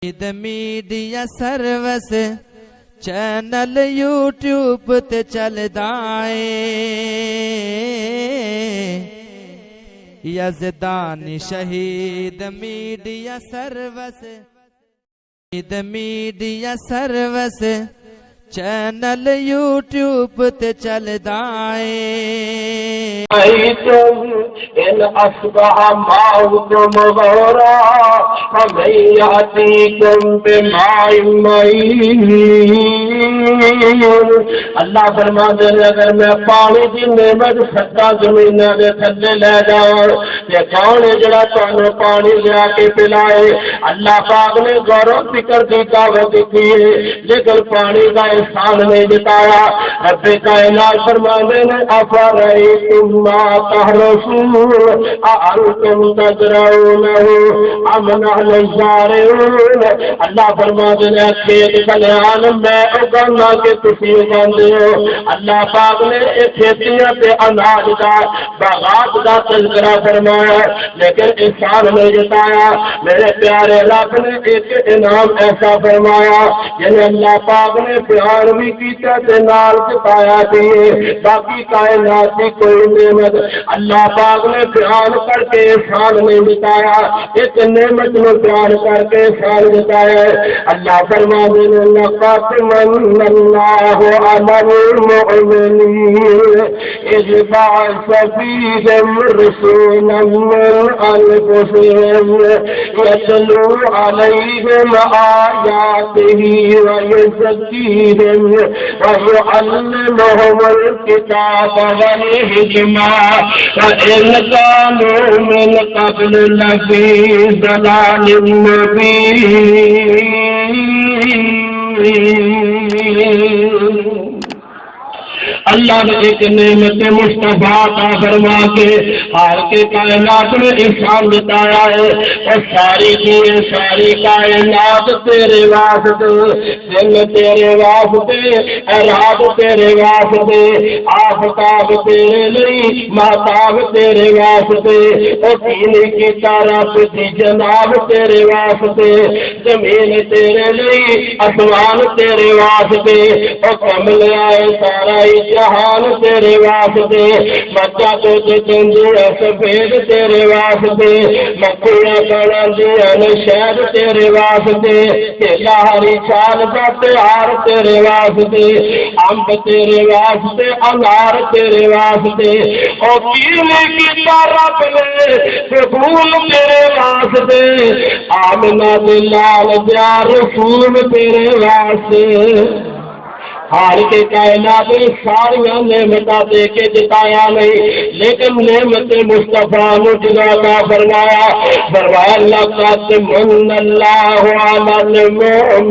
Media service channel YouTube تے چلدا اے یزدان شہید میڈیا سروس چینل یوٹیوب تے چلدا اے إن أصبح معكم غورا فمن يأتيكم بماء معين اللہ فرماتے ہیں اگر میں پانی کی نعمت سدا زمین دے تھلے لے جاؤں یہ کون ہے جڑا تانوں پانی لیا کے پلائے اللہ پاک نے غور و فکر کی دعوت دی ہے لیکن پانی کا احسان نہیں جتایا رب کائنات فرماتے ہیں افرأيتم ما تحرثون أأنتم تزرعونه أم نحن الزارعون اللہ فرماتے ہیں کھیت کھلیان میں اگانا کے تسی اگاندے ہو اللہ پاک نے ایک کھیتیاں پہ اناج کا باغات کا تذکرہ فرمایا لیکن انسان نہیں جتایا میرے پیارے رب نے ایک انعام ایسا فرمایا یعنی اللہ پاک نے پیار بھی کیتا تے نال جتایا دیئے باقی کائنات کی کوئی نعمت اللہ پاک نے بیان کر کے احسان نہیں بتایا ایک نعمت میں بیان کر کے احسان بتایا اللہ فرماتے ہیں لقد من اللہ علی المؤمنین اذ بعث فیہم رسولا من انفسہم یتلو علیہم آیاتہ ویزکیہم ویعلمہم الکتاب والحکمہ وَإِنْ كَانُوا مِنْ قَبْلُ لَفِي ضَلَالٍ مُبِينٍ اللہ نے ایک نعمت مصطفیٰ عطا فرما کے حال کے کائنات میں احسان بتایا ہے اور ساری چیزیں ساری کائنات تیرے واسطے دن تیرے واسطے رات تیرے واسطے آفتاب تیرے لیے مہتاب تیرے واسطے اور پینے کی طرف دی جناب تیرے واسطے زمین تیرے لیے آسمان تیرے واسطے اور کمل آئے سارا جہان تیرے واسطے مکہ تو چندے سفید تیرے واسطے مکھیاں کھانا دیا شہد تیرے واسطے لاہری چھال کا تہار تیرے واسطے امب تیرے واسطے انار تیرے واسطے اور پینے کی طرف لے پھول تیرے واسطے آمنہ دلال جا رسول تیرے واسطے حال کے کائنات ساری نعمتاں دے کے جتایا نہیں لیکن نعمت مصطفیٰ مجھے عطا فرمایا لقد من اللہ علی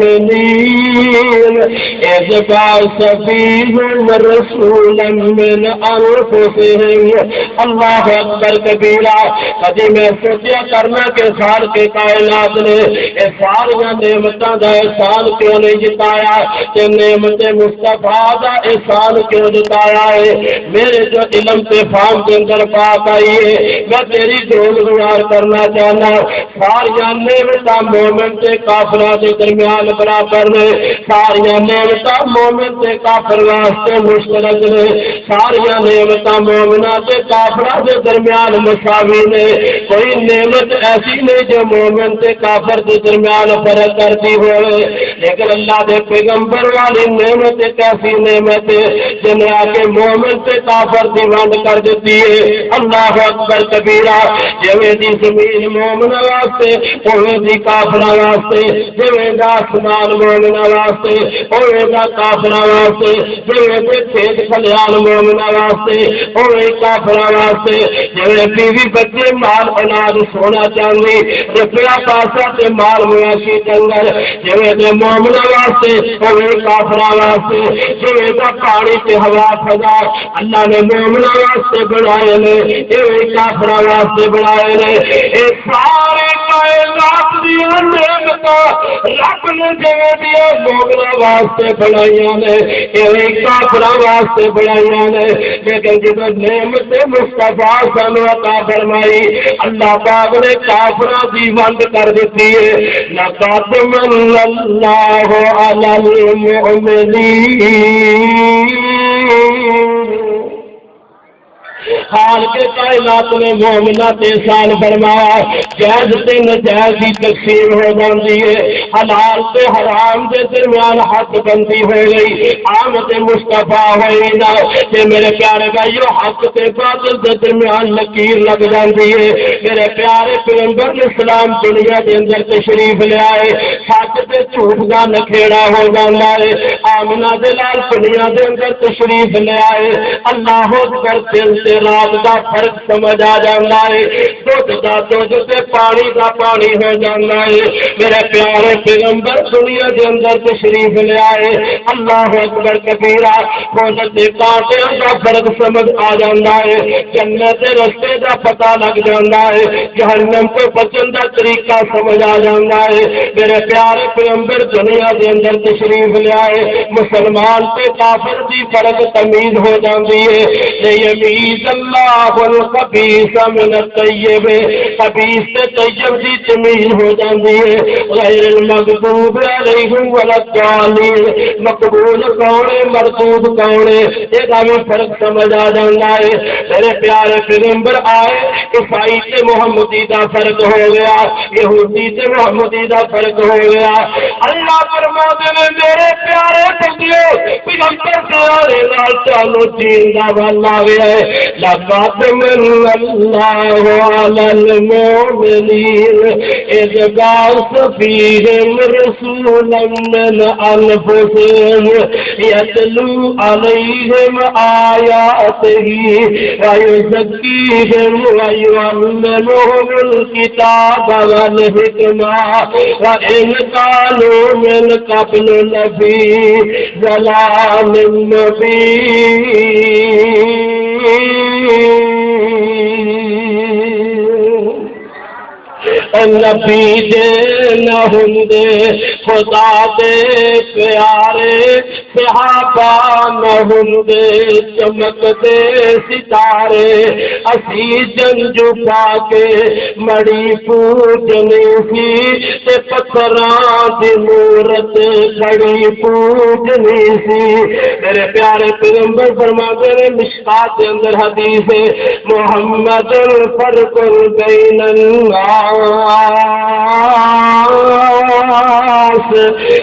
المؤمنین اذ بعث فیہم رسولا من انفسہم اللہ اکبر کبیرہ کبھی میں سوچیا کرنا کہ سال کے کائنات نے ساری نعمتاں دا احسان کیوں نہیں جتایا کہ نعمت مصطفیٰ دا احسان کیوں جتایا ہے میرے جو علم پہ فام کے اندر بات آئی ہے میں تیری گول گزار کرنا چاہنا ساریاں نعمتاں مومن سے کافرہ کے درمیان برابر نے ساریاں نعمتاں مومن سے کافر واسطے مشترک نے ساریاں نعمتاں مومنہ سے کافرہ کے درمیان مساوی نے کوئی نعمت ایسی نہیں جو مومن سے کافر کے درمیان فرق کرتی ہوئے لیکن اللہ دے پیغمبر والی نعمت ایک ایسی نعمت جنہیں آ کے مومن سے کافر دی ونڈ کر دیتی ہے اللہ اکبر کبیرہ جویں دی زمین مومن واسطے اویں دی کافر واسطے جویں دا آسمان مومن واسطے اویں دا کافر واسطے جویں دے کھیت کھلیان مومن واسطے اویں کافر واسطے جویں بیوی بچے مال اولاد سونا چاندی روپیہ پیسہ تے مال مویشی جنگل جویں دے مومن واسطے اویں کافر واسطے جو ایسا پانی کے ہوا فضا اللہ نے مومنہ واسطے بنائے نے ایک کافرہ واسطے بنائے نے ایک سارے کائنات دیا نعمتاں رب نے جویں دیا مومناں واسطے بنائیاں نے ایویں کافراں واسطے بنائیاں نے لیکن جب نعمت مصطفیٰ سانو عطا فرمائی اللہ پاک نے کافراں دی ونڈ کر دیتی ہے لقد من اللہ علی المؤمنین حال کے کائنات نے مومنات احسان فرمایا جائز تے ناجائز کی تقسیم ہو جاتی ہے حلال تے حرام کے درمیان حد بندی ہو گئی آمد مصطفیٰ ہوئی نہ کہ میرے پیارے بھائیو حق تے باطل کے درمیان لکیر لگ جاتی ہے میرے پیارے پیغمبر اسلام دنیا کے اندر تشریف لے آئے سچ تے جھوٹ کا نکھیڑا ہو جاتا ہے آمنہ دے لال دنیا کے اندر تشریف لے آئے اللہ اکبر دل سے رات کا فرق سمجھ آ جانا ہے دودھ کا دودھ سے پانی کا پانی ہو جانا ہے میرے پیارے پیغمبر دنیا کے اندر تشریف لے آئے اللہ اکبر کبیرہ فوج کے کانٹوں کا فرق سمجھ آ جانا ہے جنت کے رستے کا پتہ لگ جانا ہے جہنم کو بچن کا طریقہ سمجھ آ جانا ہے میرے پیارے پیغمبر دنیا کے اندر تشریف لے آئے مسلمان سے کافر کی فرق تمیز ہو جاتی ہے یمیز اللہ الخبیث من الطیب خبیث سے طیب کی تمیز ہو جاتی ہے غیر المغضوب علیہم ولا الضالین مقبول کون ہے مردود کون ہے یہ ہمیں فرق سمجھ آ جاتا ہے میرے پیارے پیغمبر آئے عیسائی سے محمدی کا فرق ہو گیا یہودی سے محمدی کا فرق ہو گیا اللہ فرماتے ہیں میرے پیارے بندیو پیغمبر سے آنے نال چالو دین دا والا ہے لقد من اللہ علی المؤمنین اذ بعث فیہم رسولا من انفسہم یتلو علیہم آیاتہ ویزکیہم ویعلمہم الکتاب والحکمہ وإن كانوا من قبل لفی ضلال مبین نبی دے نہ ہندے خدا دے پیارے صحابہ نہ ہندے چمک دے ستارے اسی جنجو پا کے مڑی پوجنی سی تے پتھراں دی مورت کھڑی پوجنی سی میرے پیارے پیغمبر فرماتے ہیں مشکات کے اندر حدیث ہے محمد فرق بین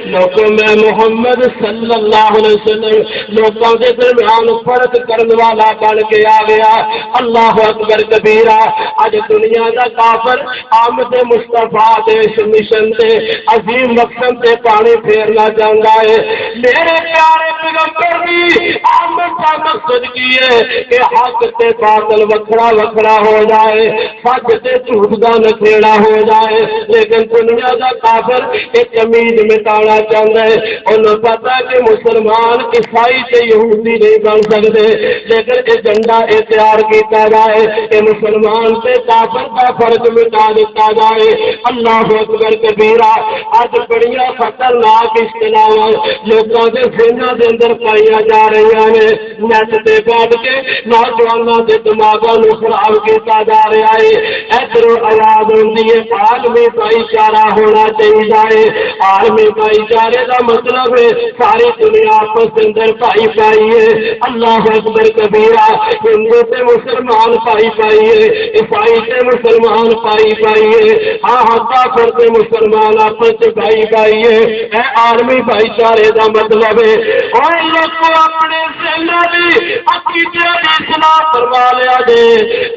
لوگوں میں محمد صلی اللہ علیہ وسلم لوگوں کے درمیان فرق کرنے والا بن کے آ گیا اللہ اکبر کبیرہ اج دنیا کا کافر آمد مصطفیٰ دیش مشن سے عظیم مقصد سے پانی پھیرنا چاہتا ہے میرے پیارے پیغمبر کی آمد کا مقصد کی ہے کہ حق سے باطل وکھرا وکھرا ہو جائے سچ سے جھوٹ کا نکھیڑا ہو جائے لیکن دنیا کا کافر ایک امید مٹانا چاہتا ہے انہوں پتا کہ مسلمان عیسائی سے یہودی نہیں بن سکتے لیکن ایجنڈا تیار کیتا جائے کہ مسلمان سے کافر کا فرق مٹا دیتا جائے اللہ اکبر کبیرہ اج بڑیاں خطرناک اصطلاحاں لوگوں کے ذہنوں کے اندر پائیاں جا رہی ہیں نیٹ تے بیٹھ کے نوجوانوں کے دماغوں کو خراب کیتا جا رہا ہے ادھر آواز ہوتی ہے عالمی بھائی چارہ ہونا چاہیے عالمی بھائی چارے کا مطلب ہے ساری دنیا آپس کے اندر بھائی بھائی ہے اللہ اکبر کبیرہ ہندو سے مسلمان بھائی بھائی ہے عیسائی سے مسلمان بھائی بھائی ہے ہاں کافر سے مسلمان آپس سے بھائی بھائی ہے عالمی بھائی چارے کا مطلب ہے اور لوگ اپنے عقیدے کی اصلاح کروا لیا دے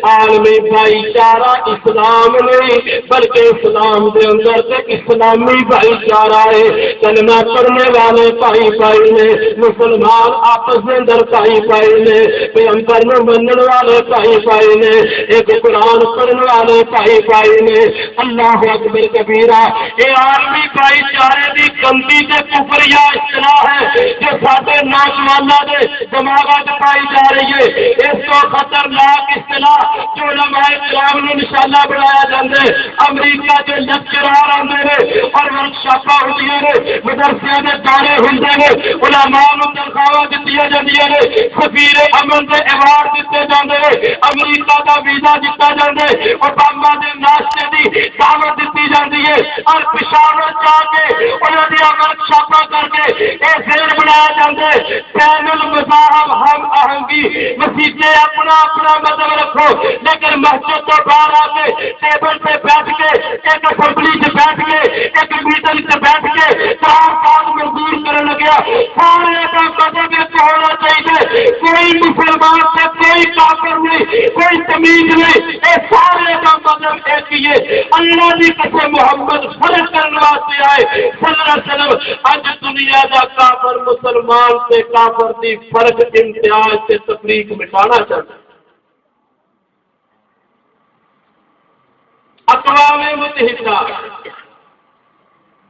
عالمی بھائی چارہ اسلام نہیں بلکہ اسلام کے اندر سے اسلامی بھائی چارہ ہے کلمہ پڑھنے والے بھائی بھائی نے مسلمان آپس میں اندر بھائی بھائی نے پیغمبر میں مننے والے بھائی بھائی نے ایک قرآن پڑھنے والے بھائی بھائی نے اللہ اکبر کبیرہ یہ عالمی بھائی چارے کی گندی سے کفریا اصطلاح ہے جو سارے نوجوانوں کے دماغوں سے پائی جا رہی ہے اس کو خطرناک اصطلاح جو علماء کرام نے نشانہ بنایا جاتا ہے امریکہ کے لیکچرار آتے ہیں اور ورکشاپاں رہی نے، مدرسے کے دورے ہوندے نے، علماء نوں تنخواہ دتیاں جاندیاں نے، سفیر امن دے ایوارڈ دتے جاندے نے، امریکہ دا ویزا دتا جاندے، اوباما دے ناشتے دی دعوت دتی جاندی ہے، اور پشاور جا کے انہاں دی ورکشاپاں کر کے اے ذہن بنایا جاندے بین المذاہب ہم آہنگی، مسیحے اپنا اپنا مذہب رکھو، لیکن مسجد تو باہر آ کے ٹیبل پہ بیٹھ کے ایک اسمبلی سے بیٹھ کے ایک میٹنگ سے بیٹھ کے چار کام منظور کرنے لگیا۔ سارے کا مذہب ایک ہونا چاہیے، کوئی مسلمان سے کوئی کافر نہیں، کوئی تمیز نہیں، اے سارے کا مذہب ایک ہی ہے۔ اللہ کی قسم محمد فرق کرنے واسطے آئے صلی اللہ علیہ وسلم۔ اج دنیا کا کافر مسلمان سے کافر کی فرق امتیاز سے تفریق مٹانا چاہتا ہے۔ اقوام متحدہ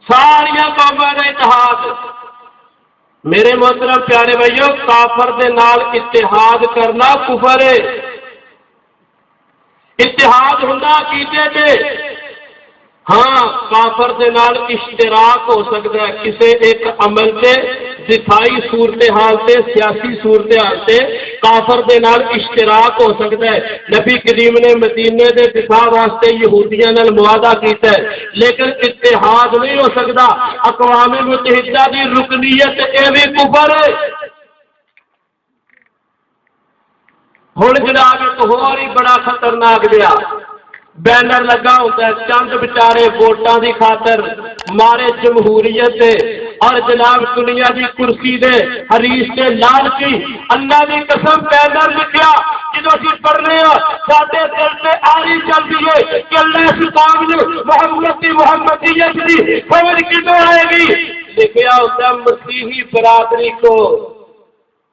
ساریا قوموں کا اتحاد، میرے محترم پیارے بھائیو، کافر دے نال اتحاد کرنا کفر ہے۔ اتحاد ہوندا کیتے تے ہاں کافر دے نال اشتراک ہو سکتا ہے کسی ایک عمل سے، دفاعی صورتحال سے، سیاسی صورتحال سے کافر دے نال اشتراک ہو سکتا ہے۔ نبی کریم نے مدینے دے دفاع واسطے یہودیاں نال معاہدہ کیتا ہے، لیکن اتحاد نہیں ہو سکتا۔ اقوام متحدہ دی رکنیت اے بھی کفر ہے۔ ہن جناب ایک ہور ہی بڑا خطرناک دیا بینر لگا ہوتا ہے، چند بچارے ووٹاں دی خاطر مارے جمہوریت دے اور جناب دنیا دی کرسی دے حریص تے لالچی، اللہ دی قسم بینر لکھیا جدوں اسی پڑھ رہے ہیں ساڈے دل تے آری چلدی ہے کہ اللہ اس قوم نوں محمدیت دی سمجھ کدوں آئے گی۔ لکھیا ہوتا ہے مسیحی برادری کو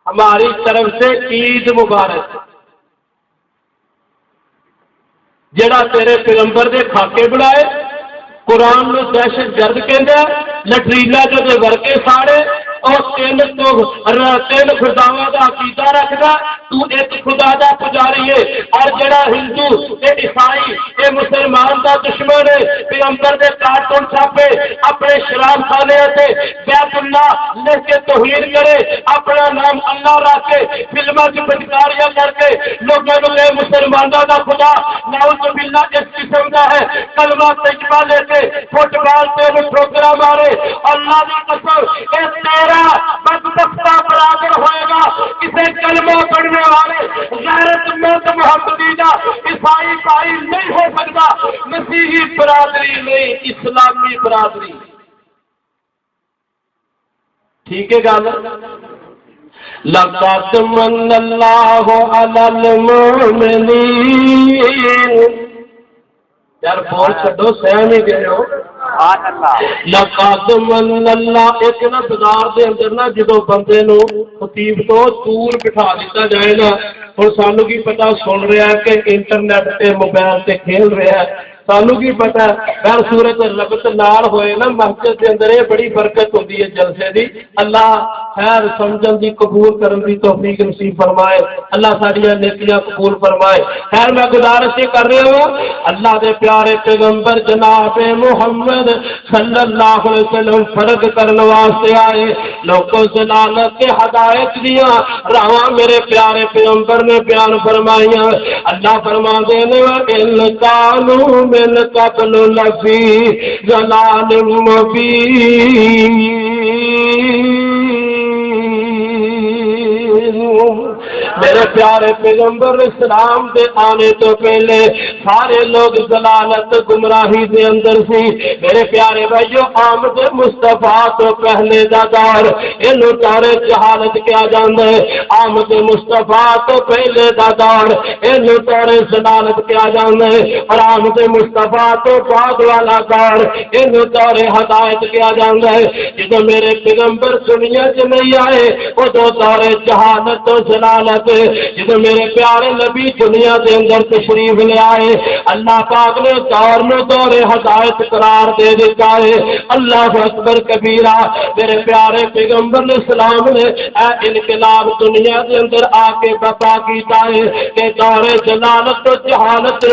ہماری طرف سے عید مبارک۔ جڑا تیرے پیغمبر دے خاکے بنائے، قرآن میں دہشت گرد کہندا ہے، لٹریلا جو ورکے ساڑے اور تین خداواں دا عقیدہ رکھدا، تو ایک خدا دا پجاری ہے۔ اور جڑا ہندو تے عیسائی اے مسلمان دا دشمن ہے، پیغمبر دے کارٹون چھاپے، اپنے شراب خانے تے بیت اللہ لکھ کے توہین کرے، اپنا نام اللہ رکھ کے فلماں کی بدکاریاں کر کے لوگوں کو لے مسلمانوں دا خدا نعوذ باللہ اس قسم دا ہے، کلمہ طیبہ لے کے فٹ بال تے ٹھوکرا مارے۔ اللہ دی قسم اے تیرا بدبختہ برابر ہوئے گا کسی کلمہ پڑھنے والے غیرت مند محمدی دا عیسائی بھائی نہیں ہو سکتا، مسیحی برادری نہیں، اسلامی برادری۔ ٹھیک ہے گل؟ لقد من اللہ علی المؤمنین، یار بول چھڈو سہم ہی گئے ہو۔ لقد من اللہ، ایک نا بازار دے اندر نا جدو بندے نو خطیب تو دور بٹھا دیتا جائے نا، ہن سانو کی پتا سن رہا ہے کہ انٹرنیٹ تے موبائل تے کھیل رہا ہے، سانو کی پتا ہر صورت ربط نال ہوئے نا مسجد کے اندر یہ بڑی برکت ہوتی ہے جلسے دی۔ اللہ خیر سمجھن دی قبول کرن دی توفیق نصیب فرمائے، اللہ ساڈیاں نیکیاں قبول فرمائے۔ خیر میں گزارش یہ کر رہا ہوں اللہ دے پیارے پیغمبر جناب محمد صلی اللہ علیہ وسلم فرق کرنے واسطے آئے، لوگوں سے لعنت کے ہدایت دیا راواں میرے پیارے پیغمبر نے بیان فرمائیاں۔ اللہ فرما دینے ان کانوا من قبل لفی ضلال مبین، میرے پیارے پیغمبر اسلام دے آنے تو پہلے سارے لوگ ضلالت گمراہی دے اندر سی۔ میرے پیارے بھائیو آمد مصطفیٰ تو پہلے دا دور انہوں تارے جہالت کیا جاندے، آمد مصطفیٰ تو پہلے دا دور انہوں تارے ضلالت کیا جاندے، اور آمد مصطفیٰ تو بعد والا دور انہوں تارے ہدایت کیا جاندے۔ جدو میرے پیغمبر دنیا چ نہیں آئے وہ دو تارے جہالت و ضلالت جدو میرے پیارے نبی دنیا دے اندر تشریف لے آئے اللہ پاک نے دور میں دور ہدایت قرار دے دیتا ہے اللہ اکبر کبیرہ میرے پیارے پیغمبر اسلام نے اے انقلاب دنیا دے اندر آ کے بتا کیتا ہے کہ دور جلالت تو جہالت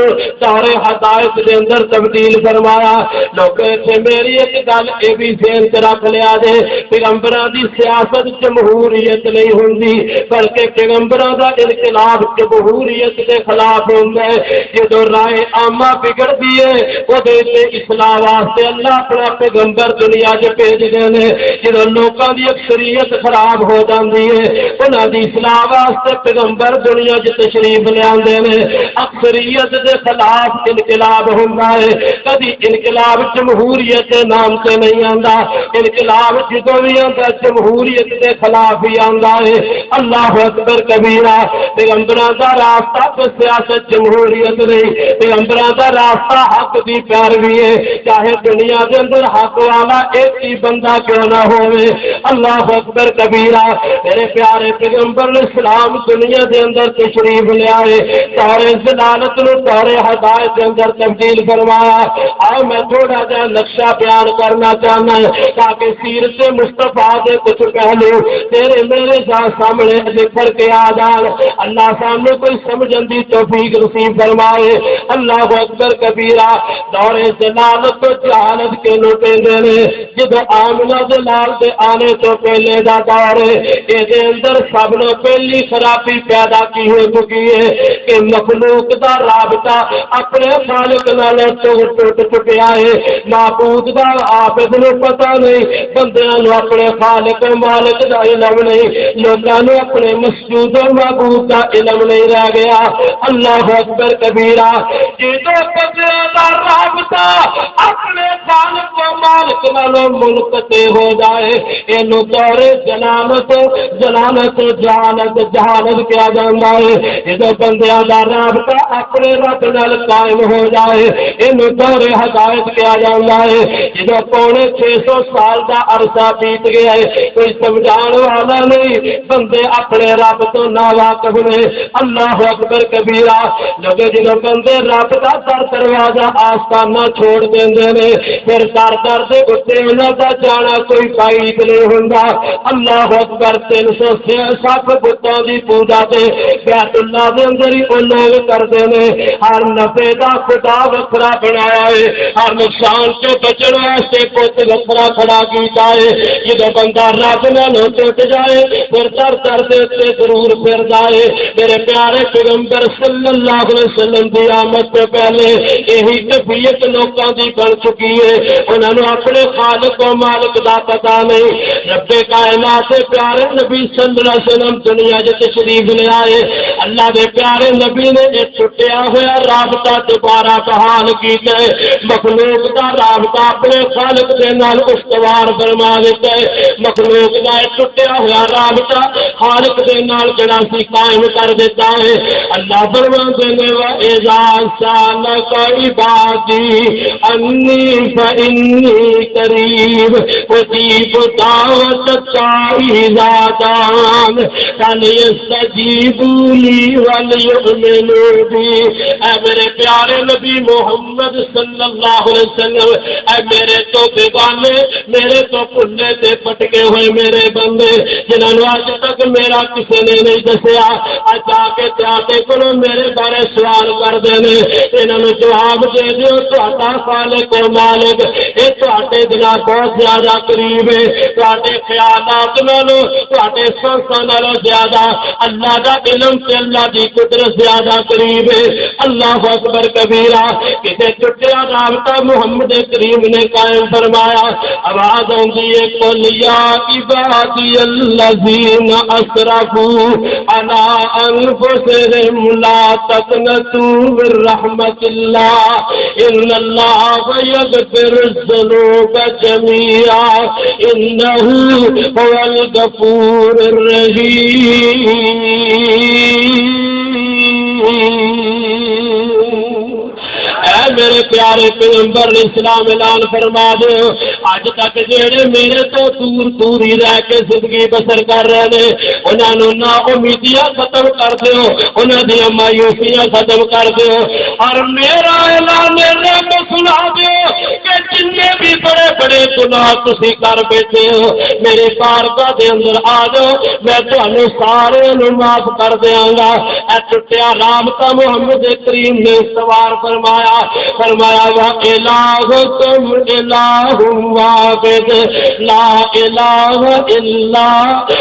دور ہدایت دے اندر تبدیل فرمایا لوگ سے میری ایک گل یہ بھی ذہن چ رکھ لیا جے پیغمبراں دی سیاست جمہوریت نہیں ہوندی بلکہ پیغمبراں دا انقلاب جمہوریت کے خلاف ہوندا ہے جدوں رائے عامہ بگڑدی ہے او دے تے اصلاح واسطے اللہ اپنا پیغمبر دنیا وچ بھیج دے نے جدوں لوکاں دی اکثریت خراب ہو جاندی ہے انہاں دی اصلاح واسطے پیغمبر دنیا وچ تشریف لے آندے نے اکثریت دے خلاف انقلاب ہوندا ہے کبھی انقلاب جمہوریت کے نام سے نہیں آندا انقلاب جدوں بھی آندا جمہوریت کے خلاف ہی آندا ہے اللہ اکبر کبیرہ پیغمبراں دا راستہ تو سیاست جمہوریت نہیں پیغمبراں دا راستہ حق دی پیروی ہے چاہے دنیا کے اندر حق والا ایک ہی بندہ کیوں نہ ہوئے اللہ اکبر کبیرہ میرے پیارے پیغمبر اسلام دنیا کے اندر تشریف لے آئے سارے ضلالت نو سارے ہدایت کے اندر تبدیل فرمایا آؤ میں تھوڑا جا نقشہ بیان کرنا چاہنا ہے تاکہ سیرت مصطفیٰ دے کچھ پہلو تیرے میرے سامنے ذکر کے آ جان اللہ سامنے کوئی سمجھن دی توفیق نصیب فرمائے اللہ اکبر کبیرہ دور جلالت و جہالت کے لوٹے نے جدو آمنہ جلال دے آنے تو پہلے دا دور ہے دے اندر سب نے پہلی خرابی پیدا کی ہو چکی ہے کہ مخلوق دا رابطہ اپنے خالق نال ٹوٹ چکیا ہے معبود دا عابد نو پتہ نہیں بندیاں نو اپنے خالق مالک دا علم نہیں لوگاں نو اپنے مسجود و معبود دا علم نہیں رہ گیا اللہ اکبر کبیرہ جدو بندیاں دا رابطہ اپنے خالق و مالک نال منقطع ہو جائے اینو دور جلالت جہالت کیا جاندا ہے جدو بندیاں دا رابطہ اپنے رب نال قائم ہو جائے اینو دور ہدایت کیا جاندا ہے جدو پونے 600 سال دا عرصہ بیت گیا ہے کوئی سمجھان والا نہیں بندے اپنے رب تو ناواقف نے اللہ اکبر کبیرہ لوگ جدو بندے رب دا در دروازہ آستانہ چھوڑ دیندے نے پھر در در دے اتے انہاں دا جانا کوئی فائد نہیں ہوندا اللہ اکبر 360 بتاں دی پوجا تے بیت اللہ دے اندر ہی لوگ کردے نے ہر نفع دا خدا وکھرا بنایا ہے ہر نقصان سے بچن واسطے بت وکھرا کھڑا کیتا ہے جدو بندہ رب نال ٹوٹ جائے پھر در در دے تے ضرور پھر جائے میرے پیارے پیغمبر صلی اللہ علیہ وسلم دی آمد سے پہلے یہی کیفیت لوکاں دی بن چکی ہے انہاں نوں اپنے خالق و مالک دا پتہ نہیں رب کائنات پیارے نبی صلی اللہ علیہ وسلم دنیا وچ تشریف لے آئے اللہ دے پیارے نبی نے ایک چھٹیا ہوا رابطہ دوبارہ بحال کیتا ہے مخلوق دا رابطہ اپنے خالق دے نال استوار فرما دیتا ہے مخلوق دا چھٹیا ہوا رابطہ خالق دے نال جڑا سی قائم کر دیتا ہے اللہ فرماتے ہیں وَإِذَا سَأَلَكَ عِبَادِي أَنِّي فَإِنِّي قَرِيبٌ أُجِيبُ دَعْوَةَ الدَّاعِ إِذَا دَعَانِ فَلْيَسْتَجِيبُوا لِي وَلْيُؤْمِنُوا بِي اے میرے پیارے نبی محمد صلی اللہ علیہ وسلم اے میرے تو بیگانے میرے تو پھلے تے پٹکے ہوئے میرے بندے جنہوں نے آج تک میرا کسی نے نہیں دسیا آج جا کے چاہتے کرو میرے بارے سوال کر دینے انہوں نے جواب دے دیو تہاڈا خالق و مالک یہ تہاڈے دل بہت زیادہ قریب ہے تہاڈے خیالات نالوں تہاڈے سنساں نالوں زیادہ اللہ دا علم تے اللہ دی قدرت زیادہ قریب ہے اللہ اکبر کبیرہ کسے ٹوٹیا رابطہ محمد کریم نے قائم فرمایا آواز آندی ہے قل یا عبادی الذین اسرفوا علی انفسہم لا تقنطوا من رحمت اللہ ان اللہ یغفر الذنوب جميعا انہ هو الغفور الرحیم میرے پیارے پیغمبر اسلام اعلان فرما دے اج تک جڑے میرے تو دور دور ہی رہ کے زندگی بسر کر رہے ہیں انہاں نوں نا امیدیاں ختم کر دیو انہاں دی مایوسیاں ختم کر دیو اور میرا اعلان رب سنا دیو کہ جتنے بھی بڑے بڑے گناہ تسی کر بیٹھے ہو میرے بارگاہ دے اندر آ جاؤ میں تانوں سارے نوں معاف کر دیاں گا اے ٹٹیا رام کا محمد کریم نے سوار فرمایا وا الہکم الہ واحد لا الہ الا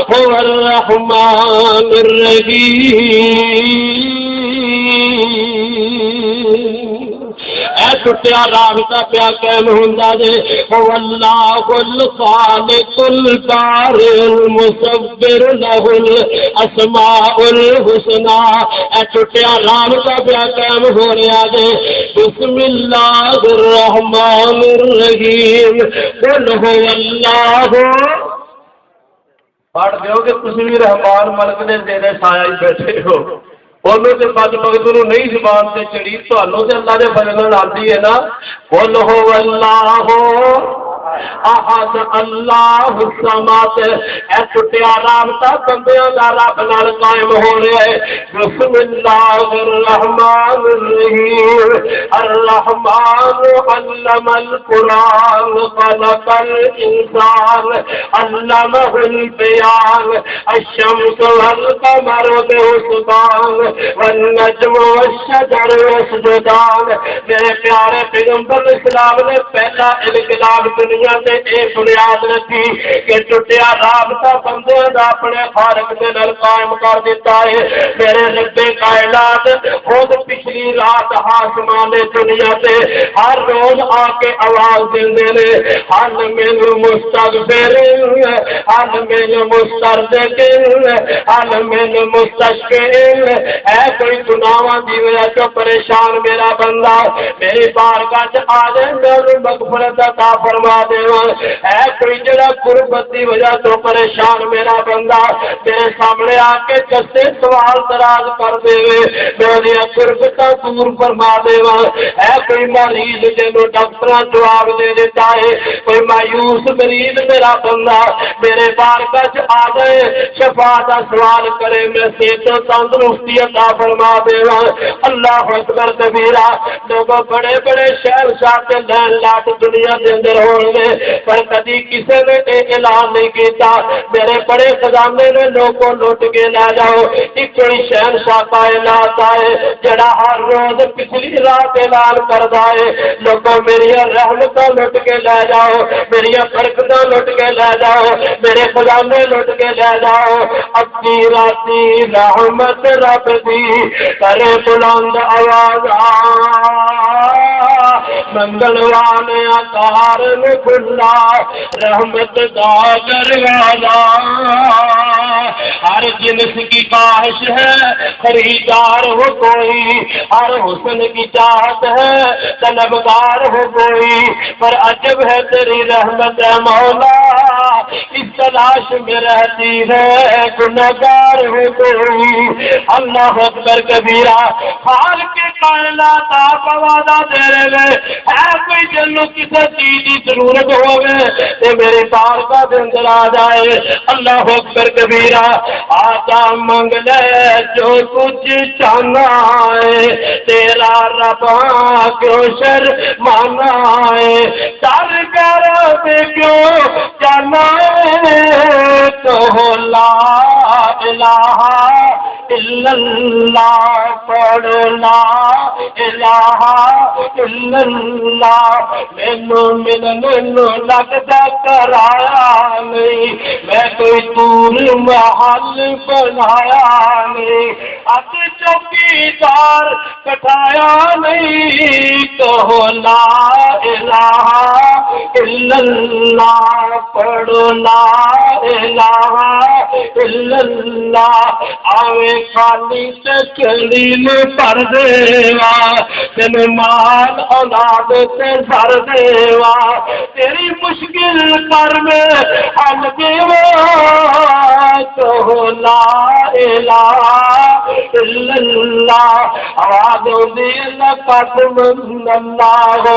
هو الرحمن الرحیم اے ٹٹیا رابطہ پیا قائم ہوندا جے هو اللہ الخالق البارئ المصور له الاسماء الحسنى اے ٹٹیا رابطہ پیا قائم ہو رہا جے بسم اللہ الرحمن الرحیم قل هو اللہ پڑھ دیو کہ تسی بھی رحمان ملک نے دینے سایہ ہی بیٹھے ہو انہوں نے بد بغت نہیں زبان سے چڑی تمہوں سے اللہ نے فضل آتی ہے نا قل هو اللہ احد اللہ الصمد اے ٹٹیا رابطہ بندیاں دا رب نال قائم ہو رہا ہے بسم اللہ الرحمن الرحیم الرحمن علم القرآن خلق الانسان علمہ البیان الشمس والقمر بحسبان والنجم والشجر يسجدان میرے پیارے پیغمبر اسلام نے پہلا انقلاب دنیا سے ایک بنیاد رکھی کہ ٹوٹیا رابطہ بندے دا اپنے خالق دے نال قائم کر دیتا ہے میرے رب کائنات خود پچھلی رات آسمان دنیا سے ہر روز آ کے آواز دیندے نے حل من مستغفر حل من مسترزق حل من مستشفع اے کوئی گناہاں دی وجہ تو پریشان میرا بندہ میری بارگاہ چ آ جائے میرے مغفرت عطا فرما دے اے کوئی جڑا قربت دی وجہ تو پریشان میرا بندہ میرے سامنے آ کے جسے سوال دراز کر دے میری قربتاں دور فرما دے اے کوئی مریض جنوں ڈاکٹراں جواب دے دیتا ہے کوئی مایوس مریض میرا بندہ میرے بارگاہ چ آ جائے شفا دا سوال کرے میں صحت و تندرستی عطا فرما دے اللہ اکبر کبیرہ لوگ بڑے بڑے شہنشاہ تے لین لاٹ دنیا دے اندر ہون گے پر کدی کسی نے اعلان نہیں کیتا میرے بڑے خزانے نے لوگوں لوٹ کے لے جاؤ ایک کوئی شہنشاہ کائنات آئے جڑا ہر روز پچھلی رات اعلان کردا ہے لوگوں میری رحمتاں لوٹ کے لے جاؤ میری برکتاں لوٹ کے لے جاؤ میرے خزانے لوٹ کے لے جاؤ اپنی راتی رحمت رب دی کرے بلند آواز منگلوان اکار میں کھلا رحمت دا دروازہ ہر جنس کی خواہش ہے خریدار ہو کوئی ہر حسن کی چاہت ہے طلبگار ہو کوئی پر عجب ہے تیری رحمت ہے مولا اس تلاش میں رہتی ہے گنہگار ہو کوئی اللہ اکبر کبیرہ حال کے کائنات آپ وعدہ دے رہے ہے کوئی جنوں کسی چیز کی ضرورت ہوگی تے میرے بارگاہ دے اندر آ جائے اللہ اکبر کبیرہ آجا منگ لے جو کچھ چاہنا ہے تیرا ربا کیوں شرمانا ہے سر کر دے کیوں جانا ہے تو لا الہ الا اللہ پڑھ لا الہ الا اللہ مینوں لگدا کرایا نہیں میں کوئی دور محل بنایا نہیں اب چوکیدار کٹایا نہیں تو لا الہ الا اللہ پڑھو لا الہ الا اللہ آوے خالی سے چلی میں پر دیوا تین مال اولاد سے بھر دیوا تیری مشکل پر میں حل دیوا تو لا الہ الا اللہ آواز ہوندی لقد من اللہ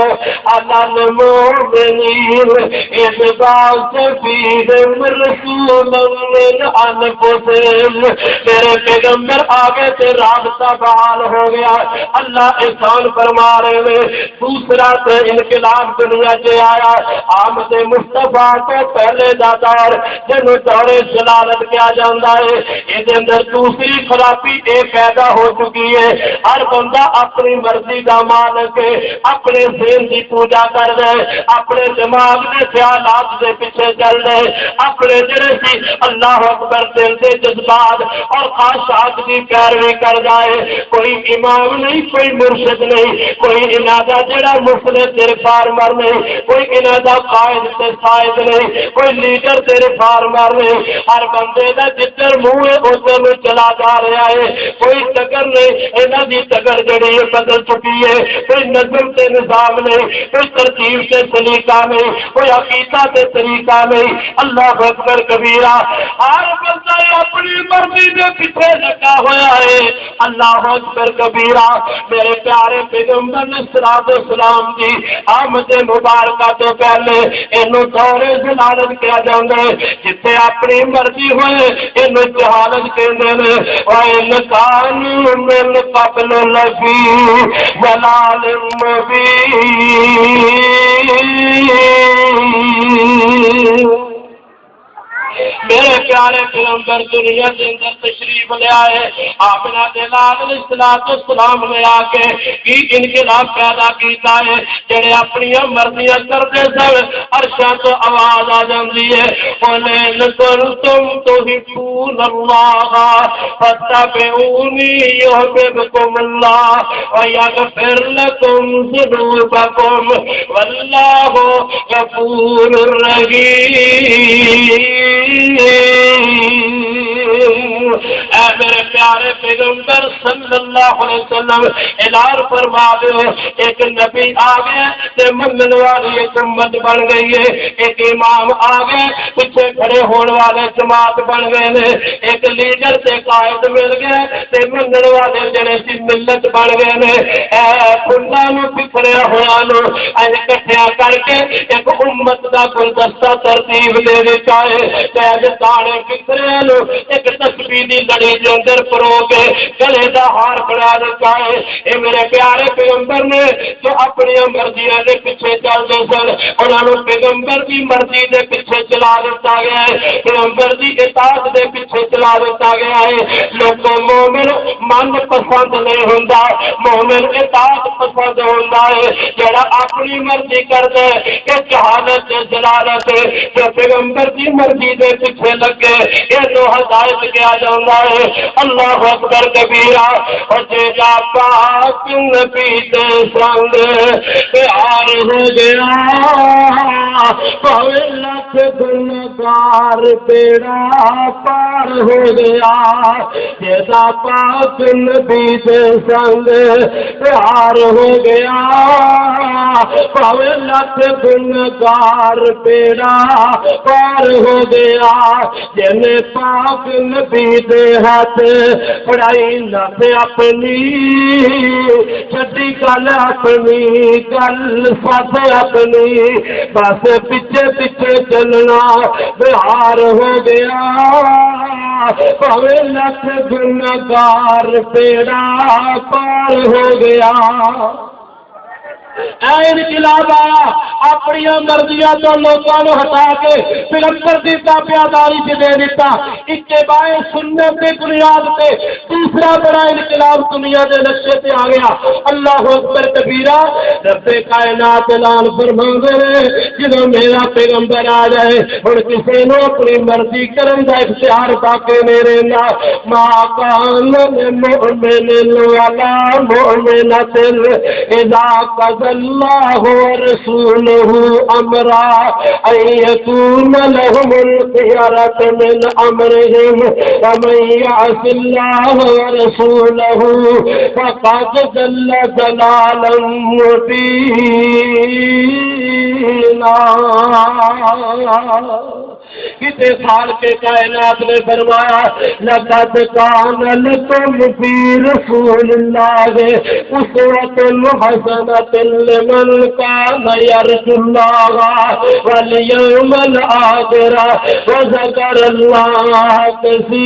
علی المؤمنین اذ بعث فیہم رسولا من انفسہم میرے پیغمبر آگے سے رابطہ بحال ہو گیا اللہ احسان فرما رہے ہیں دوسرا سے انقلاب دنیا سے آیا آمد مصطفیٰ کے پہلے دا دور جنہوں دور جلالت کیا جاندہ ہے یہ اندر دوسری خرابی ایک پیدا ہو چکی ہے ہر بندہ اپنی مرضی کا مالک ہے اپنے ذہن کی پوجا کر رہے اپنے دماغ کے خیالات سے پیچھے چل رہے اپنے جڑے سی اللہ اکبر دل کے جذبات اور خواہشات کی پیروی کر جائے کوئی امام نہیں کوئی مرشد نہیں کوئی انادہ جڑا مفلس تیرے فارمر نہیں کوئی انادہ قائد تے قائد نہیں کوئی لیڈر تیرے فارمر نہیں ہر بندے دا جدھر منہ ہے ادھر میں چلا جا رہا ہے کوئی ٹکر نہیں انہاں دی ٹکر جڑی ہے بدل چکی ہے کوئی نظم تے نظام نہیں کوئی ترتیب سے سلیقہ نہیں کوئی عقیدہ تے طریقہ نہیں اللہ اکبر کبیرہ ہر بندہ اپنی مرضی دے پیچھے لگا ہوا ہے اللہ اکبر کبیرہ میرے پیارے پیغمبر نے صلوات و سلام دی آمد مبارکہ تو پہلے انہوں دور جلالت کیا جاندے جتے اپنی مرضی ہوئے انہوں جہالت کہندے نے وَإِنْ كَانُوا مِنْ قَبْلُ لَفِي ضَلَالٍ مُّبِينٍ میرے پیارے پیغمبر دنیا کے اندر تشریف لے آئے آمنہ دلال علیہ السلام لے آ کے کی انقلاب پیدا کیتا ہے جڑے اپنی مرضیاں کرتے سن عرشاں تو آواز آ جاندی ہے وَلَئِن كُنتُمْ تُحِبُّونَ اللَّهَ فَاتَّبِعُونِي يُحْبِبْكُمُ اللَّهُ وَيَغْفِرْ لَكُمْ ذُنُوبَكُمْ وَاللَّهُ غَفُورٌ رَحِيمٌ اے میرے پیارے پیغمبر صلی اللہ علیہ وسلم اعلان فرما دو ایک نبی آ گیا تے منن والی ایک امت بن گئی ہے ایک امام آ گئے پیچھے کھڑے ہونے والے جماعت بن گئے نے ایک لیڈر تے قائد مل گئے تے منن والے جڑے سی ملت بن گئے نے اے کھلا نو پکھڑیا ہوا نو اے اکٹھیا کر کے ایک امت دا گلدستہ ترتیب دے دیتا ہے دانے پکھڑے نو ایک تسبیح دی لڑی دے اندر پرو کے گلے دا ہار بنا دیتا ہے اے میرے پیارے پیغمبر نے جو اپنی مرضیاں دے پیچھے چل دے سن انہاں نو پیغمبر دی مرضی دے پیچھے چلا دیتا گیا ہے پیغمبر دی اطاعت دے پیچھے چلا دیتا گیا ہے لوگوں مومن من پسند نہیں ہوندا مومن اطاعت پسند ہوندا ہے جڑا اپنی مرضی کردا ہے کہ جہالت جلالت جو پیغمبر دی مرضی دے پیچھے لگے یہ تو ہدایت کیا جاتا ہے اللہ اکبر کبیرہ اور جا پاک نبی دے سنگ پیار ہو گیا پاوے لکھ گنہگار بیڑا پار ہو گیا جا پاک نبی دے سنگ پیار ہو گیا پاوے لکھ گنہگار بیڑا پار ہو گیا جن پاک نبی دے ہاتھ پڑھائی نہ اپنی چھٹی گل اپنی گل سب اپنی بس پیچھے پیچھے چلنا بہار ہو گیا پاوے لکھ گنہگار بیڑا پار ہو گیا انقلاب آیا اپنی مرضیاں تو لوگوں کو ہٹا کے پیغمبر دی تابعداری سے دے دیتا اتباع سنت کی بنیاد پہ دوسرا بڑا انقلاب دنیا کے نقشے پہ آ گیا اللہ اکبر کبیرہ رب کائنات اعلان فرماندے نے جدوں میرا پیغمبر آ جائے ہن کسی نو اپنی مرضی کرن دا اختیار باقی نہیں رہنا ما کان المؤمن ولا مؤمنۃ اذا قضى الله ورسوله أمرا أن يكون لهم الخيرة من أمرهم ومن يعص الله ورسوله فقد ضل ضلالا مبينا. کسی سال کے کائنات نے فرمایا لقد کان لکم فی رسول اللہ اسوۃ حسنۃ لمن کان یرجو اللہ والیوم الآخر وذکر اللہ کثیرا.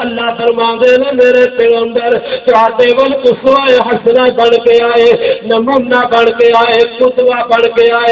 اللہ فرماتے ہیں میرے پیغمبر تواڈے ول اسوہ حسنہ بن کے آئے، نمونہ بن کے آئے، قدوہ بن کے آئے.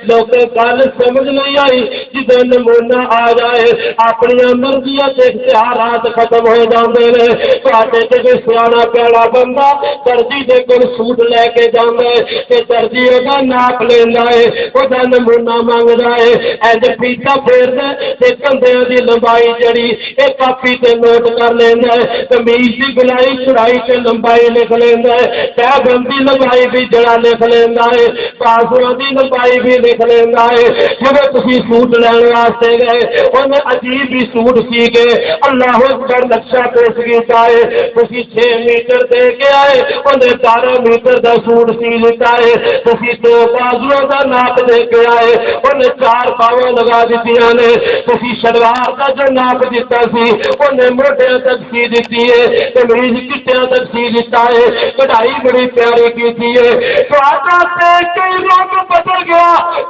لوگ گل سمجھ نہیں آئی جدو نمونہ آ جائے اپنی مرضیاں تے اختیارات ختم ہو جاندے نے. تواڈے تے کوئی سیاںا پیڑا بندہ درجی دے کول سوٹ لے کے جاندا ہے تے درجی دا ناپ لیندا ہے، اودا نمونہ منگدا ہے، اینج پیٹا پھیردا تے کندھیاں دی لمبائی جڑی اے کاپی تے نوٹ کر لیندا ہے، قمیض دی گلائی چڑائی تے لمبائی لکھ لیندا ہے، ٹیبن دی لمبائی بھی جڑا لکھ لیندا ہے، بازواں دی لمبائی بھی لکھ لینا ہے. جب تسی سوٹ لینے واسطے گئے انہیں عجیب ہی سوٹ سی کے اللہ اکبر نقشہ پیش کیتا ہے، تسی 6 میٹر دے کے آئے انہیں 12 میٹر دا سوٹ سی لیتا ہے. تسی 2 بازوؤں دا ناپ دے کے آئے انہیں 4 باواں لگا دیتیاں نے. تسی شلوار دا جو ناپ دیتا سی انہیں موڈیاں تک سی دیتی ہے، قمیض کٹیاں تک سی دیتا ہے، کڑھائی بڑی پیاری کیتی ہے. تو آتا تے کئی لوگ بدل گیا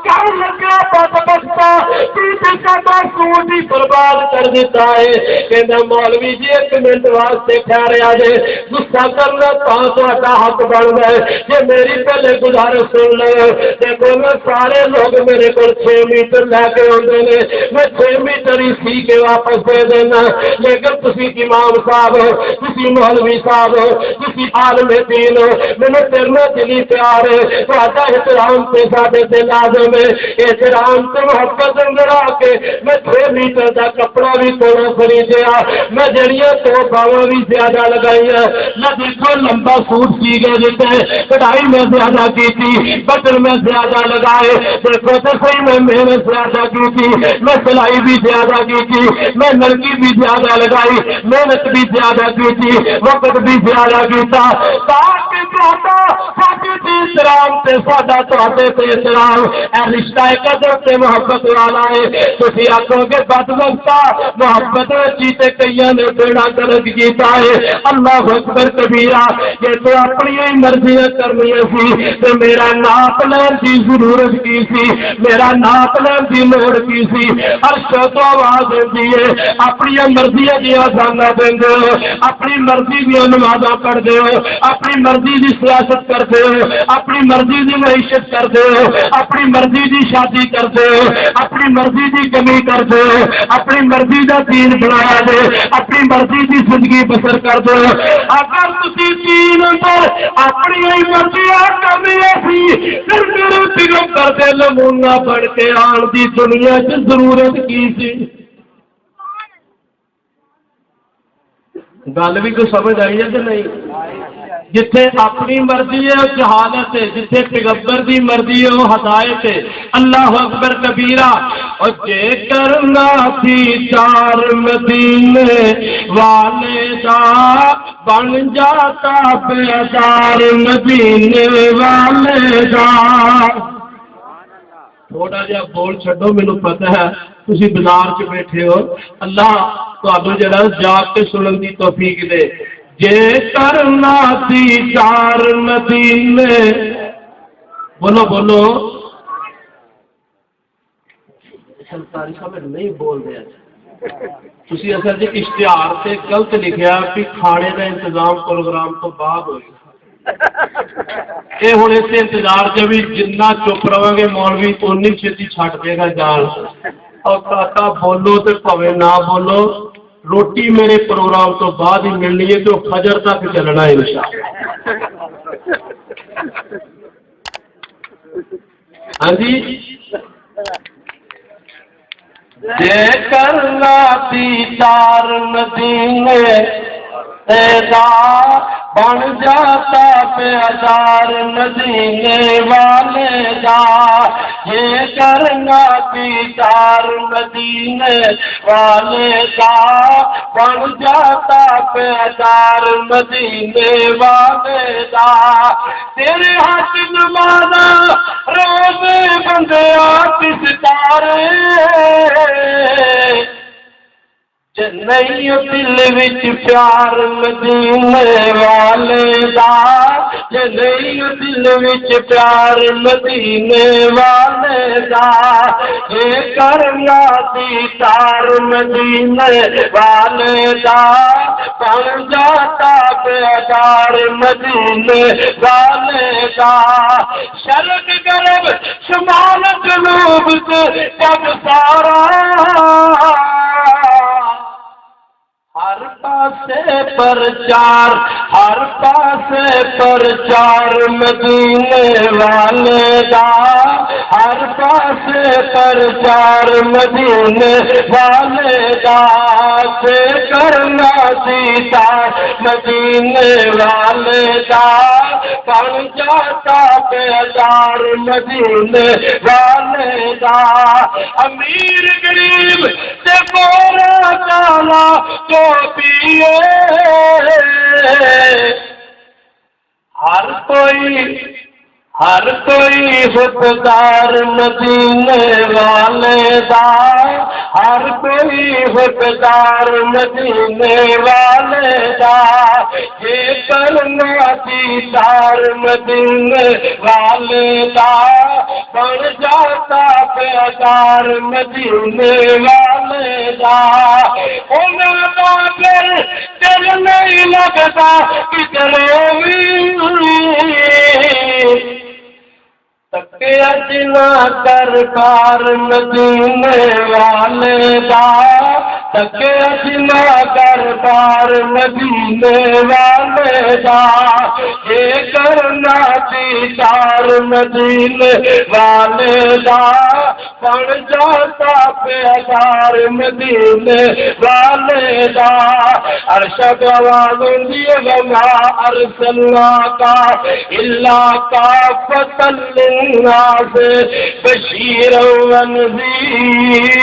کر لگا بدبختہ کا سوٹ ہی برباد کر دیتا ہے. کہنا مولوی جی 1 منٹ واسطے ٹھہرے آ جائے، غصہ کرنا تا حق بن گئے. یہ میری پہلے گزارش سن لے. دیکھو میں سارے لوگ میرے کو 6 میٹر لے کے آتے ہیں، میں 6 میٹر ہی سی کے واپس دے دینا. لیکن تسی امام صاحب تسی مولوی صاحب تسی عالم دین میں تیرنا دلی پیار ہے، تہاڈا احترام تے ساڈے تے لازم ہے. احترام تے محبت اندر آ کے میں 6 میٹر دا کپڑا بھی تھوڑا خریدیا، میں جڑیاں 2 باواں بھی زیادہ لگائیاں. میں دیکھو لمبا سوٹ سی گئے دیتے کڑھائی میں زیادہ کی تھی، بٹن میں زیادہ لگائے. دیکھو تو صحیح میں محنت زیادہ کی تھی، میں سلائی بھی زیادہ کی تھی، میں نلکی بھی زیادہ لگائی، محنت بھی زیادہ کی تھی، وقت بھی زیادہ کیتا تاکہ احترام تے ساڈا تواڈے تے احترام اے رشتہ قدر تے محبت والا ہے. تسی آکھو گے بدبختہ محبت جیتے کئیاں نے بیڑا گرک کیتا ہے. اللہ اکبر کبیرہ. یہ تو اپنی ہی مرضیاں کرنی سی تے میرا ناپ لین دی ضرورت کی سی، میرا ناپ لین دی لوڑ کی سی. عرش تو آواز دیتی ہے اپنی مرضیاں دی آزانہ دیندے ہو، اپنی مرضی دی نمازاں پڑھدے ہو، اپنی مرضی دی سیاست کرتے ہو، اپنی مرضی دی معیشت کرتے ہو، اپنی مرضی دی شادی کرتے ہو، اپنی مرضی دی کمی کرتے ہو، اپنی مرضی دا دین بنایا دے، اپنی مرضی دی زندگی بسر کر دو. اگر تسی دین اندر اپنی ہی مرضی کرنی سی پھر میرے پیغمبر دے نمونہ بن کے آن دی دنیا چ ضرورت کی سی. گل بھی کوئی سمجھ آئی ہے کہ نہیں؟ جتھے اپنی مرضی ہے وہ جہالت ہے، جتھے پیغمبر دی مرضی ہے وہ ہدایت ہے. اللہ اکبر کبیرہ. اور جے کرنا تھی 4 مدینے والے دا بن جاتا بیدار مدینے والے دا. تھوڑا جہا بول چھڈو، مینوں پتہ ہے تسی بازار چ بیٹھے ہو. اللہ تہاڈوں جڑا جا کے سنن دی توفیق دے. جے کرنا تھی 4 مدینے، بولو بولو سرکاری سمجھ نہیں بول رہے. تسی اصل جی اشتہار سے غلط لکھیا کہ کھانے کا انتظام پروگرام تو بعد ہو. یہ ہوں اس انتظار سے بھی جنہ چپ رہو گے مولوی اونی چھتی چھٹ دے گا جال. اور کاکا بولو تو پوے نہ بولو، روٹی میرے پروگرام تو بعد ہی ملنی ہے تو فجر تک چلنا ہے انشاءاللہ. ہاں جی. جے کرنا تھی 4 مدینے تیرا بن جاتا پیدار مدینے والے دا، یہ کرنا دیدار مدینے والے دا، بن جاتا پیدار مدینے والے دا، تیرے ہاتھ نمانا روز بندیا کس تارے، نہیں دل وچ پیار مدینے والے دا، نہیں دل وچ پیار مدینے والے دا، یہ کرنا دیدار مدینے والے دا، بن جاتا پیدار مدینے والے دا، شرق غرب شمال جنوب سے جب سارا ہر پاسے پرچار، ہر پاسے پرچار مدینے والے دا، ہر پاسے پرچار مدینے والے دا، سے کرنا دیدار مدینے والے دا، بن جاتا پیدار مدینے والے دا، امیر غریب سے بولا جانا تو پیے، ہر کوئی حقدار مدینے والے دا، ہر کوئی حقدار مدینے والے دا، یہ کرنا دیدار مدینے والے دا، بن جاتا پیدار مدینے والے دا، انہوں دا پھر دل نہیں لگتا کدھروں بھی، تکیا جنا کر کار مدینے والے دا، تکیا جنا کر کار مدینے والے دا، یہ کرنا دیدار مدینے والے دا، بن جاتا پیدار مدینے والے دا، ارشد آواز دیے وما ارسلنا کا الا کافۃ للناس بشیرا ونذیرا،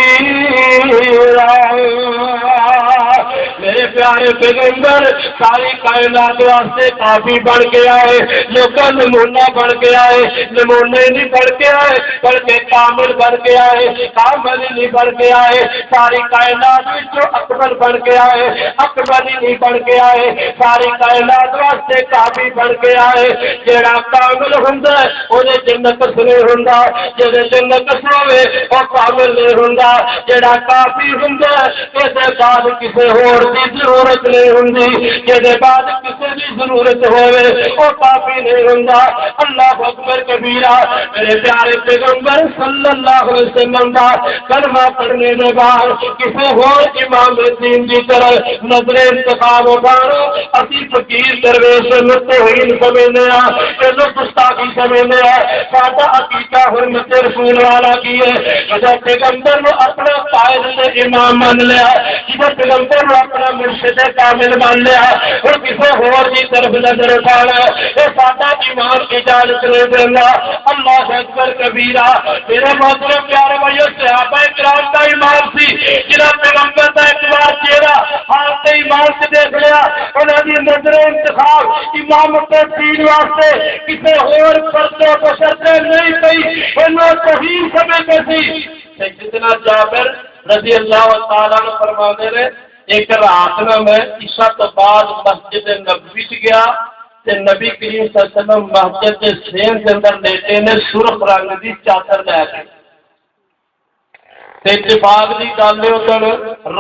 میرے پیارے پیغمبر ساری کائنات واسطے کافی بن کے آئے، لوگوں نمونہ بن کے آئے، نمونے نہیں بن کے آئے بلکہ کامل بن کے آئے، کامل نہیں بن کے آئے، ساری کائنات جو اکبر بن کے آئے، اکبر ہی نہیں بن کے آئے، ساری کائنات واسطے کافی بن کے آئے، جڑا کامل ہوندا ہے اونے جنت نہیں ہوندا، جڑے جنت ہوے او کامل نہیں ہوندا، جڑا کافی ہوندا ہے اس بعد کسی اور کی ضرورت نہیں ہوندی، جہدے بعد کسی کی ضرورت ہوئے وہ کافی نہیں ہوندا۔ اللہ اکبر کبیرہ، میرے پیارے پیغمبر صلی اللہ علیہ وسلم دا کلمہ پڑھنے کے بعد کسی اور امام دین کی طرح نظر انتخاب اٹھانا اسی فقیر درویش متحین سمجھنے کہ گستاخی سمجھنے ساڈا عقیدہ حرمت رسول والا کی ہے، جب پیغمبر نے اپنا قائد سے امام مان لیا، جب پیغمبر نے اپنا مرشد کامل مان لیا اور کسی اور کی طرف نظر اٹھانا یہ ساڈا ایمان اجازت نہیں دینا۔ اللہ اکبر کبیرہ، میرے محترم پیارے بھائیو، صحابہ کرام کا ایمان سی جنہاں پیغمبر کا ایک بار چہرہ حالت ایمان سے دیکھ لیا، انہوں نے نظر انتخاب امامت دین واسطے کسی اور فرد بشر نہیں پئی، انہوں توہین سمجھتے سی۔ سیدنا جابر رضی اللہ تعالیٰ نے فرماتے رہے ایک رات میں عشاء تو بعد مسجد نبوی گیا تے نبی کریم صلی اللہ علیہ وسلم مسجد کے سین کے اندر لیٹے نے سرخ رنگ کی چادر لے کے اتفاق کی گل ہے ادھر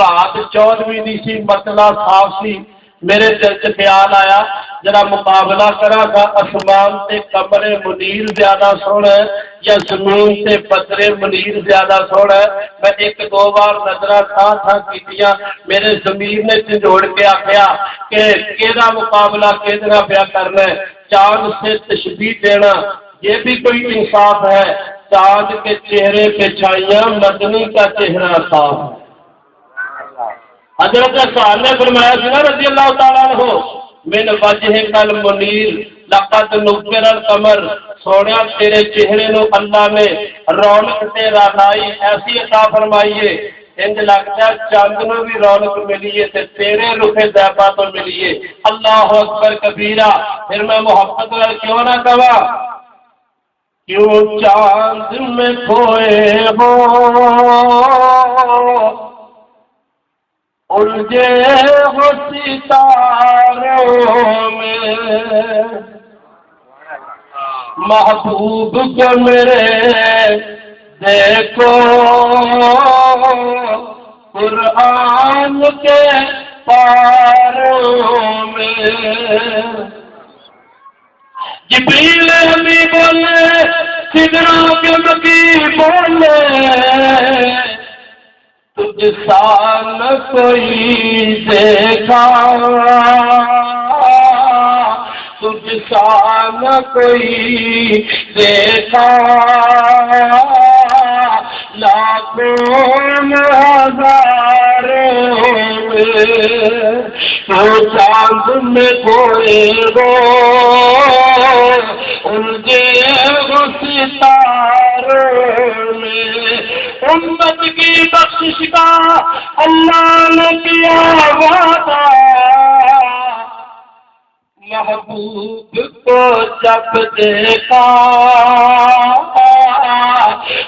رات 14ویں سی مسئلہ صاف سی۔ میرے دل سے خیال آیا ذرا مقابلہ کرا گا آسمان سے کمرے منیر زیادہ سونا ہے یا زمین سے پتھرے منیر زیادہ سونا ہے۔ میں ایک دو بار نظرہ تھا کیتیاں، میرے ضمیر نے جھنجھوڑ کے آخیا کہ کیدا مقابلہ کیدنا پیا کرنا ہے، چاند سے تشبیہ دینا یہ بھی کوئی انصاف ہے؟ چاند کے چہرے پہ چھائیاں، مدنی کا چہرہ صاف ہے۔ حضرت صاحب نے فرمایا سنا رضی اللہ تعالیٰ عنہ من وجهك المنیر لقد نور القمر سونے تیرے چہرے نو اللہ نے رونق تے رانائی ایسی عطا فرمائیے انج لگتا ہے چاند نو بھی رونق ملیے تے تیرے رخ زیبا تو ملیے اللہ اکبر کبیرہ پھر میں محبت نال کیوں نہ کہا کیوں چاند میں کھوئے ہو الجھے ہو ستاروں میں محبوب کو میرے دیکھو قرآن کے پاروں میں جبریل بھی بولے سدرا کے مکی بولے تجھ سا نہ کوئی دیکھا تجھ سا نہ کوئی دیکھا لاکھوں ہزاروں میں تو چاند میں کوئی ہو الجھے ہو ستاروں میں امت کی بخشش کا اللہ نے کیا وعدہ محبوب کو جب دیکھا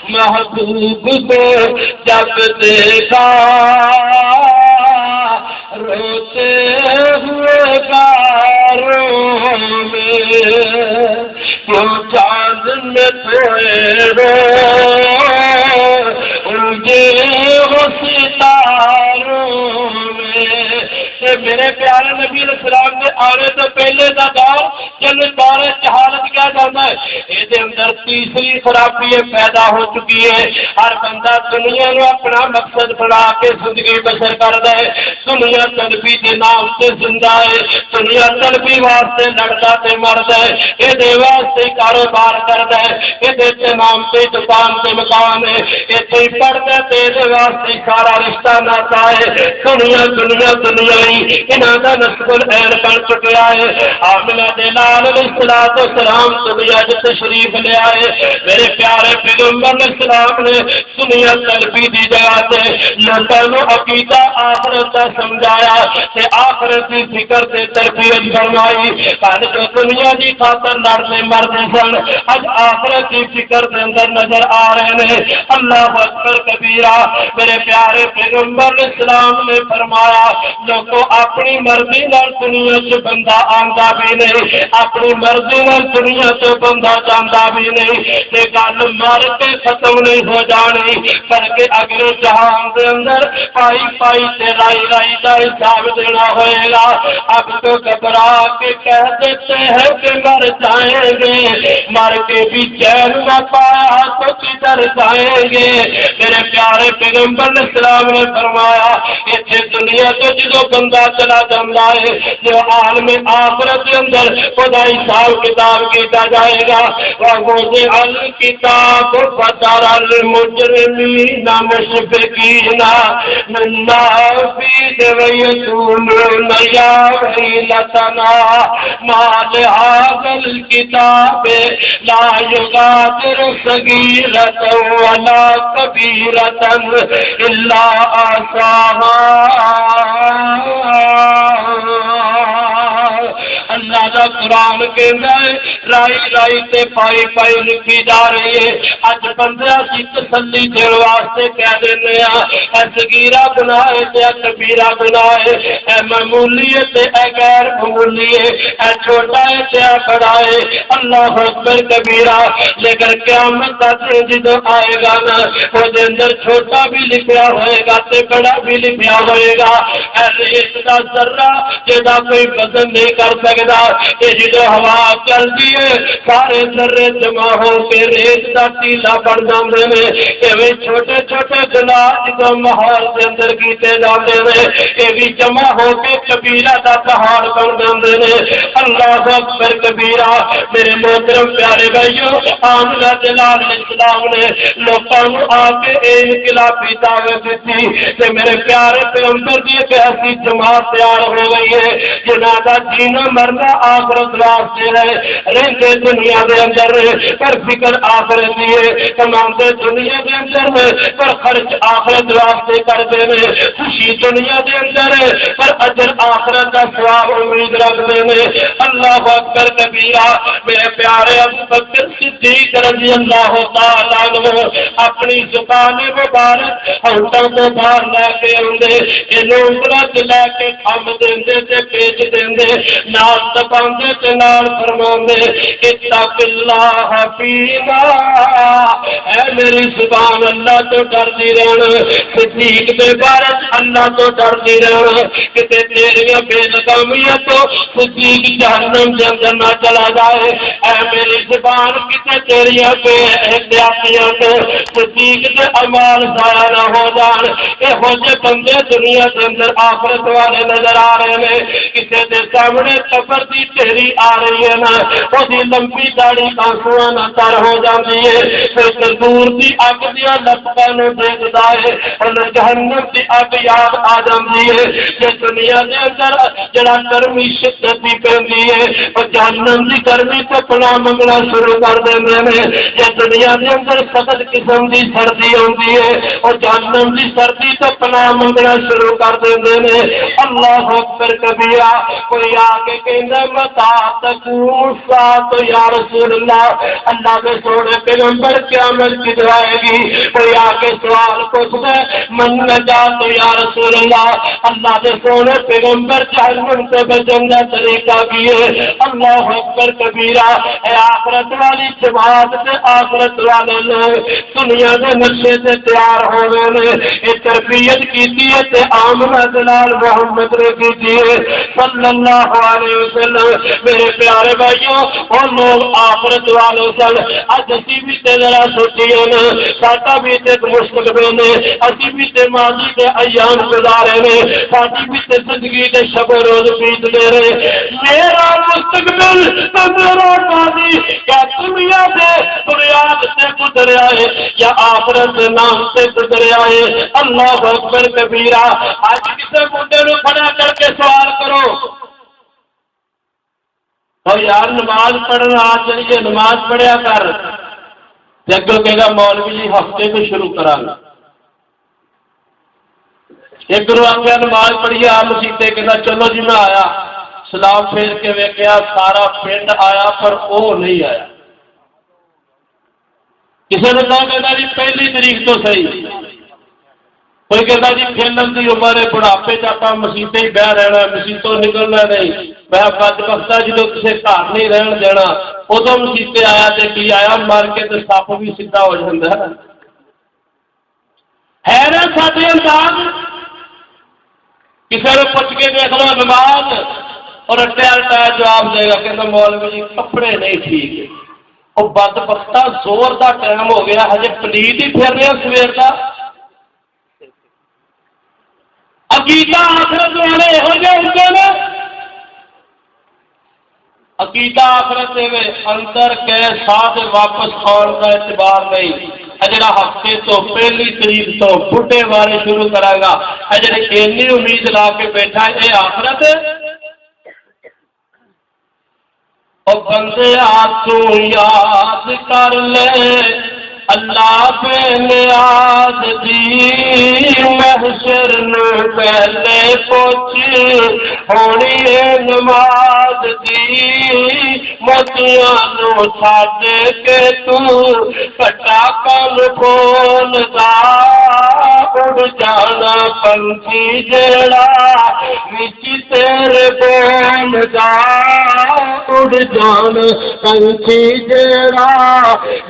محبوب کو جب دیکھا روتے ہوئے گاروں میں کیوں چاند میں تھوڑے الجھے ہو ستاروں میں میرے پیارے نبی علیہ السلام نے آنے تو پہلے دا دور جن دور جہالت کیا جانا ہے یہ اندر تیسری خرابی پیدا ہو چکی ہے ہر بندہ دنیا نو اپنا مقصد بنا کے زندگی بسر کر دے دنیا طلبی کے نام سے زندہ ہے دنیا طلبی واسطے لڑتا تے مرد ہے یہ واسطے کاروبار کرتا ہے یہ نام سے دکان سے مکان ہے یہ پڑھتا تیرے واسطے سارا رشتہ ناتا ہے دنیا دنیا دنیا انہاں دا نسب العین بن چکیا ہے آمنہ دے لال علیہ السلام دنیا جو تشریف لے آئے میرے پیارے پیغمبر علیہ السلام نے دنیا طلبی دی جگہ تے لوگوں نو عقیدہ آخرت دا سمجھایا تے آخرت دی فکر تے تربیت فرمائی کل جو دنیا دی خاطر لڑنے مرنے سن اج آخرت دی فکر دے اندر نظر آ رہے ہیں اللہ اکبر کبیرہ میرے پیارے پیغمبر علیہ السلام نے فرمایا لوگوں اپنی مرضی نال دنیا سے بندہ آندا بھی نہیں اپنی مرضی نال دنیا سے بندہ جاندا بھی نہیں تے گل مر کے ختم نہیں ہو جانی بلکہ اگلے جہان دے اندر پائی پائی تے رائی رائی دا حساب دینا ہوئے گا اب تو گھبرا کے کہہ دیتے ہیں کہ مر جائیں گے مر کے بھی چین نہ پایا تو کدھر جائیں گے میرے پیارے پیغمبر علیہ السلام نے فرمایا اتنے دنیا تو جدو بندہ چلا جاتا ہے جو عالم آخرت کے اندر خدا حساب کتاب کیتا جائے گا وَوُضِعَ الْكِتَابُ فَتَرَى الْمُجْرِمِينَ مُشْفِقِينَ مِمَّا فِيهِ وَيَقُولُونَ يَا وَيْلَتَنَا مَا لِهَٰذَا الْكِتَابِ لَا يُغَادِرُ صَغِيرَةً وَلَا كَبِيرَةً إِلَّا أَحْصَاهَا اللہ دا قرآن کے رائی رائی تے پائی پائی لکھی جا رہی ہے اج بندہ کی تسلی دین واسطے کہہ دینے اے صغیرہ گناہ ہے تے کبیرہ گناہ ہے اے معمولی ہے تے اے غیر معمولی ہے اے چھوٹا ہے تے اے بڑا ہے اللہ اکبر کبیرہ لیکن قیامت کا دن جدو آئے گا نا وہ دے اندر چھوٹا بھی لکھا ہوئے گا تے بڑا بھی لکھا ہوئے گا اے ریت دا ذرہ جدا کوئی وزن نہیں کر سکتا دا یہ جدو ہوا چلتی ہے سارے ذرے جمع ہو کے ریت کا ٹیلا بن جاندے نے ایویں چھوٹے چھوٹے گناہ جدو ماحول کے اندر کیتے جاندے نے یہ بھی جمع ہو کے کبیرہ دا پہاڑ بن جاندے نے اللہ اکبر کبیرہ میرے محترم پیارے بھائیو آمنہ جلال السلام نے لوکاں نوں آ کے انقلابی دعوت دیتی کہ میرے پیارے پیغمبر دی ایک ایسی جماعت تیار ہو گئی ہے جنہاں دا جینا مرنا آخرت واسطے ہے رہندے دنیا دے اندر پر فکر آخرت دی ہے کماندے دنیا دے اندر پر خرچ آخرت واسطے کردے نے خوشی دنیا دے اندر پر اجر آخرت دا ثواب امید رکھدے نے اللہ اکبر کبیرہ میرے پیارے ابو بکر صدیق رضی اللہ تعالیٰ عنہ اپنی زبان مبارک ہونٹوں کو باہر لے کے آندے انہوں عمرت لے کے کھم دیندے تے بیچ دیندے نال دباندے تے نال فرماندے اتق اللہ فینا اے میری زبان اللہ تو ڈردی رہنا صدیق دے بارے اللہ تو ڈردی رہنا کہ تیریاں بے لگامیاں تو صدیق جہنم کے اندر نہ چلا جائے اے میری زبان کتے تیریاں بے احتیاطیاں تو صدیق دے اعمال ضائع نہ ہو جان اے ہو جے بندے دنیا کے اندر آخرت والے نظر آ رہے ہیں کسی دے سامنے قبر دی ڈھیری آ رہی ہے نا وہ دی لمبی داڑھی آنسواں نہ تر ہو جاتی ہے پھر دور دی اگ دیا لپٹاں نوں دیکھدا ہے اور جہنم دی اگ یاد آ جاتی ہے کہ دنیا دے اندر جڑا گرمی شدت دی پیندی ہے اور جہنم دی گرمی تو پناہ منگنا شروع کر دیندے نے یا دنیا دے اندر سخت قسم دی سردی ہوندی ہے اور جہنم دی سردی تو پناہ منگنا شروع کر دیندے نے اللہ اکبر کبیرہ کوئی آگے کہندا متا تقوم الساعۃ یا رسول اللہ اللہ کے سونے پیغمبر قیامت کدھر آئے گی کوئی آگے سوال پوچھتا ہے من نجات یا رسول اللہ اللہ کے سونے پیغمبر جہنم سے بچنے کا طریقہ بھی ہے اللہ اکبر کبیرہ اے آخرت والی جماعت سے آخرت والے لوگ دنیا کے نقشے سے تیار ہو گئے نے یہ تربیت کی ہے آمنہ جلال محمد نے کی ہے صلی اللہ علیہ وسلم میرے پیارے بھائیوں اور لوگ آخرت والوں سن اج اسی بھی تے ذرا سوچیے نا ساڈا بھی تے مستقبل نے اسی بھی تے ماضی کے ایام گزارے نے ساڈی بھی تے زندگی کے شب و روز بیت دے رہے میرا مستقبل تو میرا ماضی کیا دنیا سے بنیاد سے گزریا ہے یا آخرت کے نام سے گزریا ہے اللہ اکبر کبیرہ آج کسی منڈے نو کھڑا کر کے سوال کرو اور یار نماز پڑھنا آ چلیے نماز پڑھیا کر جگہ کہے گا مولوی جی ہفتے میں شروع کرا گا ایک رو آگیا نماز پڑھیے آپ مسیطے کہنا چلو جی میں آیا سلام پھیر کے ویکیا سارا پنڈ آیا پر وہ نہیں آیا کسی نے کہا جی پہلی تاریخ تو صحیح کوئی کہتا جی فلم کی عمر ہے بڑھاپے چ آپ مسیطے ہی بہ رہنا مسیطوں نکلنا نہیں میں بد بختا جب کسی گھر نہیں رہن دینا ادو مسیطے آیا تو کی آیا مر کے تو سپ بھی سیدھا ہو جاتا ہے نا سارے انداز کسی نے پوچھ کے دیکھ لو نماز اور اٹیا اٹایا جواب دے گا کہ مولوی جی کپڑے نہیں ٹھیک وہ بد بختا زور کا ٹائم ہو گیا ہجے پلیت ہی پھر رہے سویر کا عقیدہ آخرت والے یہو جہ ہوتے ہیں عقیدہ آخرت دے اندر کے ساتھ واپس آن کا اعتبار نہیں اجڑا ہفتے تو پہلی تاریخ تو بڈھے بارے شروع کرا گا اجڑے اینی امید لا کے بیٹھا ہے یہ آخرت اور بندے تو یاد کر لے اللہ پہ نیاز دی محشر نو پہلے پہنچی ہونی ہے نماز دی موتیاں نو چھاڑ کے تو کٹا کل کھول دا اڑ جانا پنچھی جڑا وچ تیرے بول دا اڑ جانا پنچھی جڑا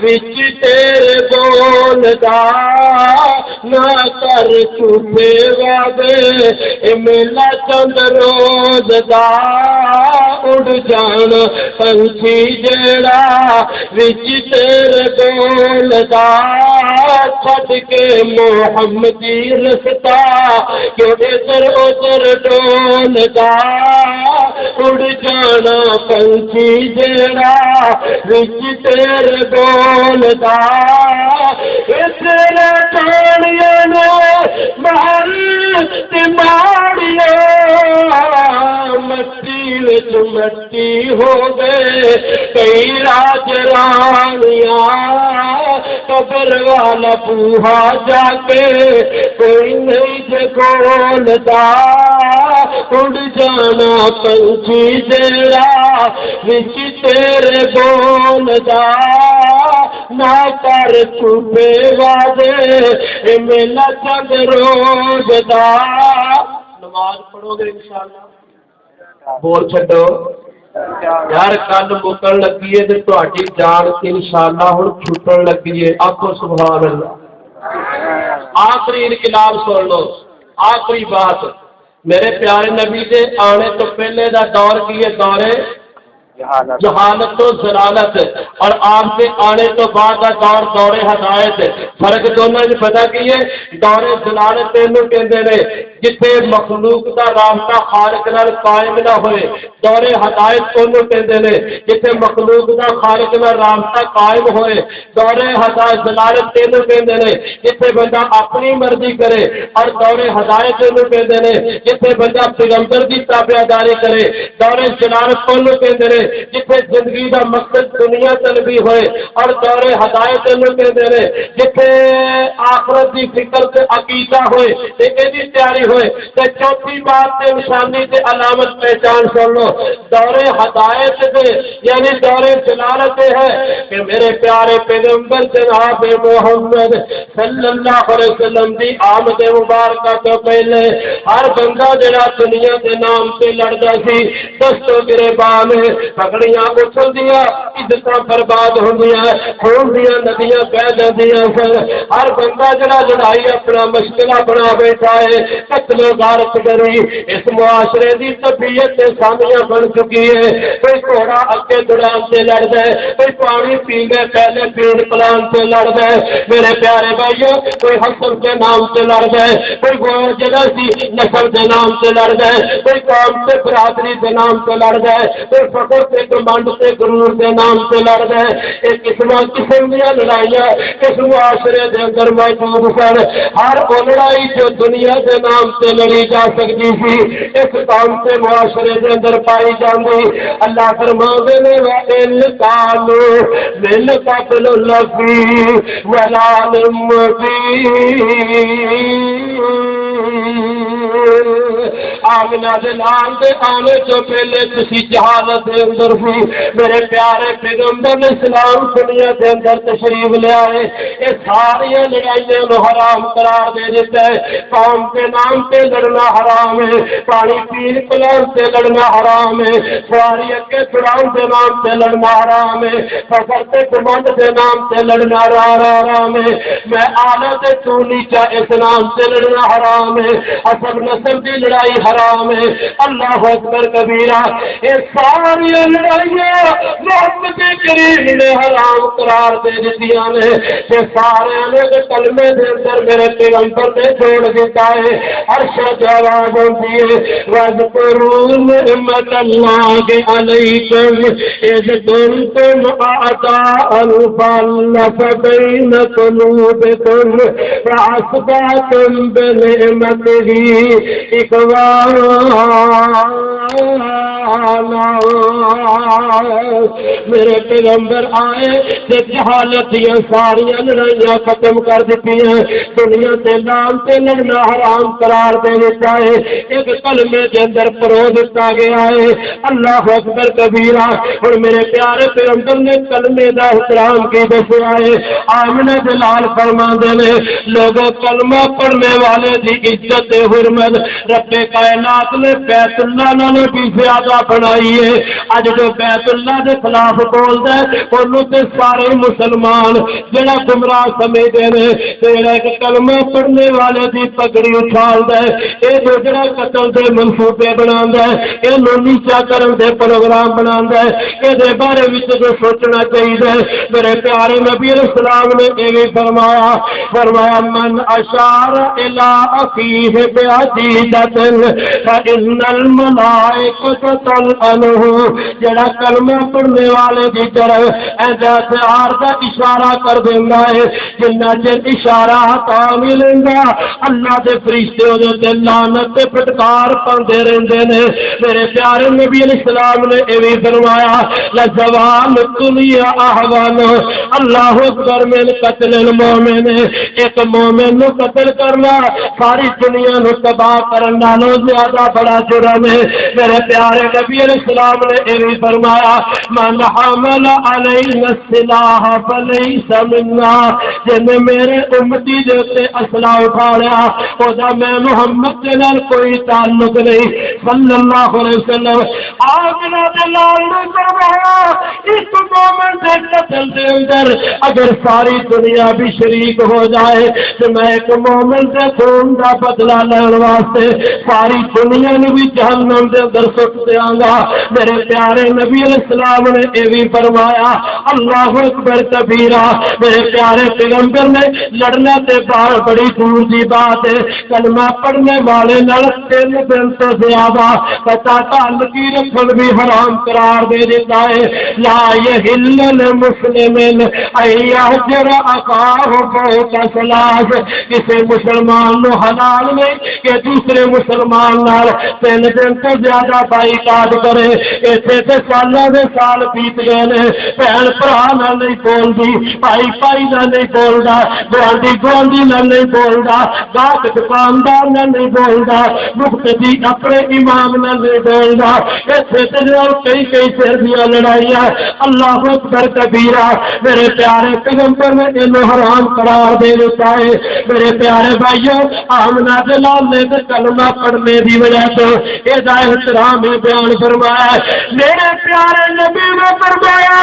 وچ تیرے بول دا نہ کر جھوٹے وعدے اے میلا چند روز دا اڑ جان پنچھی جیڑا وچ تیرے بولدا چھڈ کے محمدی رستا کہ ادھر ادھر ڈولدا اڑ جانا پنچھی جیڑا وچ تیرے بولدا تیرے ٹانیاں نے محل تے ماڑیاں مٹی وچ مٹی ہو گئے کئی راج رانیاں قبر والا بوہا جا کے کوئی نہیں جگولدا اڑ جانا پنچھی جیڑا وچ تیرے بولدا نہ کر جھوٹے وعدے اے میلا چند روز دا نماز پڑھو گے انشاءاللہ بول چھڈو یار کل مکن لگی ہے تے تہاڈی جان انشاءاللہ ہن چھٹن لگی ہے آکھو سبحان اللہ آخری انقلاب سن لو آخری بات میرے پیارے نبی دے آنے تو پہلے دا دور کی ہے دور جہالت و ضلالت اور آپ کے آنے تو بعد کا دور دور ہدایت فرق دونوں نے پتا کی ہے دور ضلالت تینوں کہندے نے جتھے مخلوق دا رابطہ خالق نال قائم نہ ہوئے دور ہدایت تینوں کہندے نے جتھے مخلوق دا خالق نال رابطہ قائم ہوئے دور ہدایت ضلالت تینوں کہندے نے جتھے بندہ اپنی مرضی کرے اور دور ہدایت تینوں کہندے نے جتھے بندہ پیغمبر دی تابعداری کرے دور ضلالت تینوں کہندے نے جتھے زندگی دا مقصد دنیا طلبی ہوئے اور دور ہدایت تینوں کہندے نے جتھے آخرت دی فکر تے عقیدہ ہوئے تے ایدی تیاری ہوئے تے چوتھی بات تے نشانی تے علامت پہچان سن لو دور ہدایت دے یعنی دور جلالت ہے کہ میرے پیارے پیغمبر جناب محمد صلی اللہ علیہ وسلم دی آمد مبارکہ تو پہلے ہر بندہ جڑا دنیا دے نام تے لڑدا سی دستو گریبان پگڑیاں اچھلدیاں عزتاں برباد ہوندیاں خون دیاں ندیاں بہ جاندیاں سن ہر بندہ جڑا لڑائی اپنا مشکلہ بنا بیٹھا ہے قتل و غارت کری اس معاشرے دی طبیعت تے سامیاں بن چکی ہے کوئی گھوڑا اگے دوڑان سے لڑدا ہے کوئی پانی پیندے پہلے پیڑ پلان سے لڑدا ہے میرے پیارے بھائیو کوئی حسب کے نام سے لڑدا ہے کوئی گوڑ جگہ سی نسل کے نام سے لڑدا ہے کوئی قوم سے برادری کے نام سے لڑدا ہے کوئی فخر سے کمانڈ سے غرور کے نام سے لڑدا ہے ایک قسم دیا لڑائیاں اس معاشرے کے اندر موجود سن ہر وہ لڑائی جو دنیا کے نام سے لڑی جا سکتی تھی اس قوم سے معاشرے کے اندر پائی جاندی اللہ فرماندے نے وَإِنْ قَالُوا لِلْقَتْلِ لَفِي ضَلَالٍ مُّبِينٍ آمنہ دلال دے آنے جو پہلے کسی جہالت دے اندر ہوئی میرے پیارے پیغمبر اسلام دنیا دے اندر تشریف لے آئے یہ ساری لڑائیاں نو حرام قرار دے دیتا ہے قوم کے نام پہ لڑنا حرام ہے پانی پین پلان سے لڑنا حرام ہے سواری اکے چڑھان کے نام سے لڑنا حرام ہے فخر سے کمانڈ کے نام سے لڑنا حرام ہے میں آلہ سے تو نیچا اس نام سے لڑنا حرام ہے حسب نسل کی لڑائی حرام ہے اللہ اکبر کبیرہ یہ ساری لڑائیاں محمد کریم نے حرام قرار دے دیتیاں نے کہ سارے الگ کلمے دے اندر میرے پیغمبر نے چھوڑ دیتا ہے عرش جواب ہوتی ہے وَاذْكُرُوا نِعْمَتَ اللَّهِ عَلَيْكُمْ إِذْ كُنْتُمْ أَعْدَاءً فَأَلَّفَ بَيْنَ قُلُوبِكُمْ فَأَصْبَحْتُمْ بِنِعْمَتِهِ میرے پیغمبر آئے کہ جہالت یہ ساری لڑائیاں ختم کر دیتی ہیں دنیا سے نام سے لڑنا حرام قرار دے دیتا ہے ایک کلمے کے اندر پرو دیتا گیا ہے اللہ اکبر کبیرہ اور میرے پیارے پیغمبر نے کلمے کا احترام کی دسیا ہے آمنہ دلال فرماندے نے لوگوں کلمہ پڑھنے والے دی عزت حرمت رب کائنات نے بیت اللہ نے بھی زیادہ جگہ بنائی ہے اج جو بیت اللہ دے خلاف بولدا ہے اونوں تے سارے مسلمان جڑا گمراہ سمجھدے نے جڑا ایک کلمہ پڑھنے والے دی پگڑی اچھالدا ہے اے جو جڑا قتل دے منصوبے بناوندا ہے اے نو نیچا کرن دے پروگرام بناوندا ہے اے دے بارے وچ جو سوچنا چاہیے میرے پیارے نبی علیہ السلام نے یہ بھی فرمایا من اشار الى اخیہ بعقیدۃ فإن الملائکۃ تلعنہ جڑا کلمہ پڑھنے والے دی طرف ایسا پیار کا اشارہ کر دیندا ہے جنہ چر اشارہ تا ملیندا اللہ دے فرشتے او دے لعنت تے پھٹکار پاندے رہندے نے میرے پیارے نبی علیہ السلام نے یہ بھی فرمایا لزوال دنیا احوان اللہ اکبر من قتل المومن ایک مومن نو قتل کرنا ساری دنیا نو تباہ کرن نالوں زیادہ بڑا جرم ہے میرے پیارے نبی علیہ السلام نے یہ بھی فرمایا من حمل علینا السلاح فلیس منا جن میرے امتی دے تے اسلحہ اٹھایا او دا میں محمد دے نال کوئی تعلق نہیں صلی اللہ علیہ وسلم آگنا دلال نے فرمایا اس مومن دے قتل دے اندر اگر ساری دنیا بھی شریک ہو جائے تو میں ایک مومن سے خون کا بدلہ لینے واسطے ساری دنیا نے بھی جہنم دے اندر سٹ دیاں گا میرے پیارے نبی علیہ السلام نے یہ بھی فرمایا اللہ اکبر کبیرہ میرے پیارے پیغمبر نے لڑنا تے باہر بڑی دور دی بات ہے کلمہ پڑھنے والے نال 3 دن تو زیادہ پتا تعلقی رکھن بھی حرام قرار دے دیتا ہے لا یحل للمسلم ان یہجر اخاہ فوق ثلاث کسی مسلمان نو حلال نہیں کہ دوسرے مسلمان نال 3 دن تو زیادہ بائیکاٹ کرے ایسے تے سالاں دے سال بیت گئے نے بہن بھرا نال نہیں بولدی بھائی بھائی نال نہیں بولدا گوانڈی گوانڈی نال نہیں بولدا گاہک دکاندار نال نہیں بولدا مقتدی اپنے امام نال نہیں بولدا ایسے تے کئی سر دیا لڑائیاں اللہ اکبر کبیرہ میرے پیارے پیغمبر نے انہوں حرام قرار دے دیتا ہے میرے پیارے بھائیوں آمنہ دلال نے کلمہ پڑھنے دی وجہ تو یہ احترام بیان فرمایا میرے پیارے نبی نے فرمایا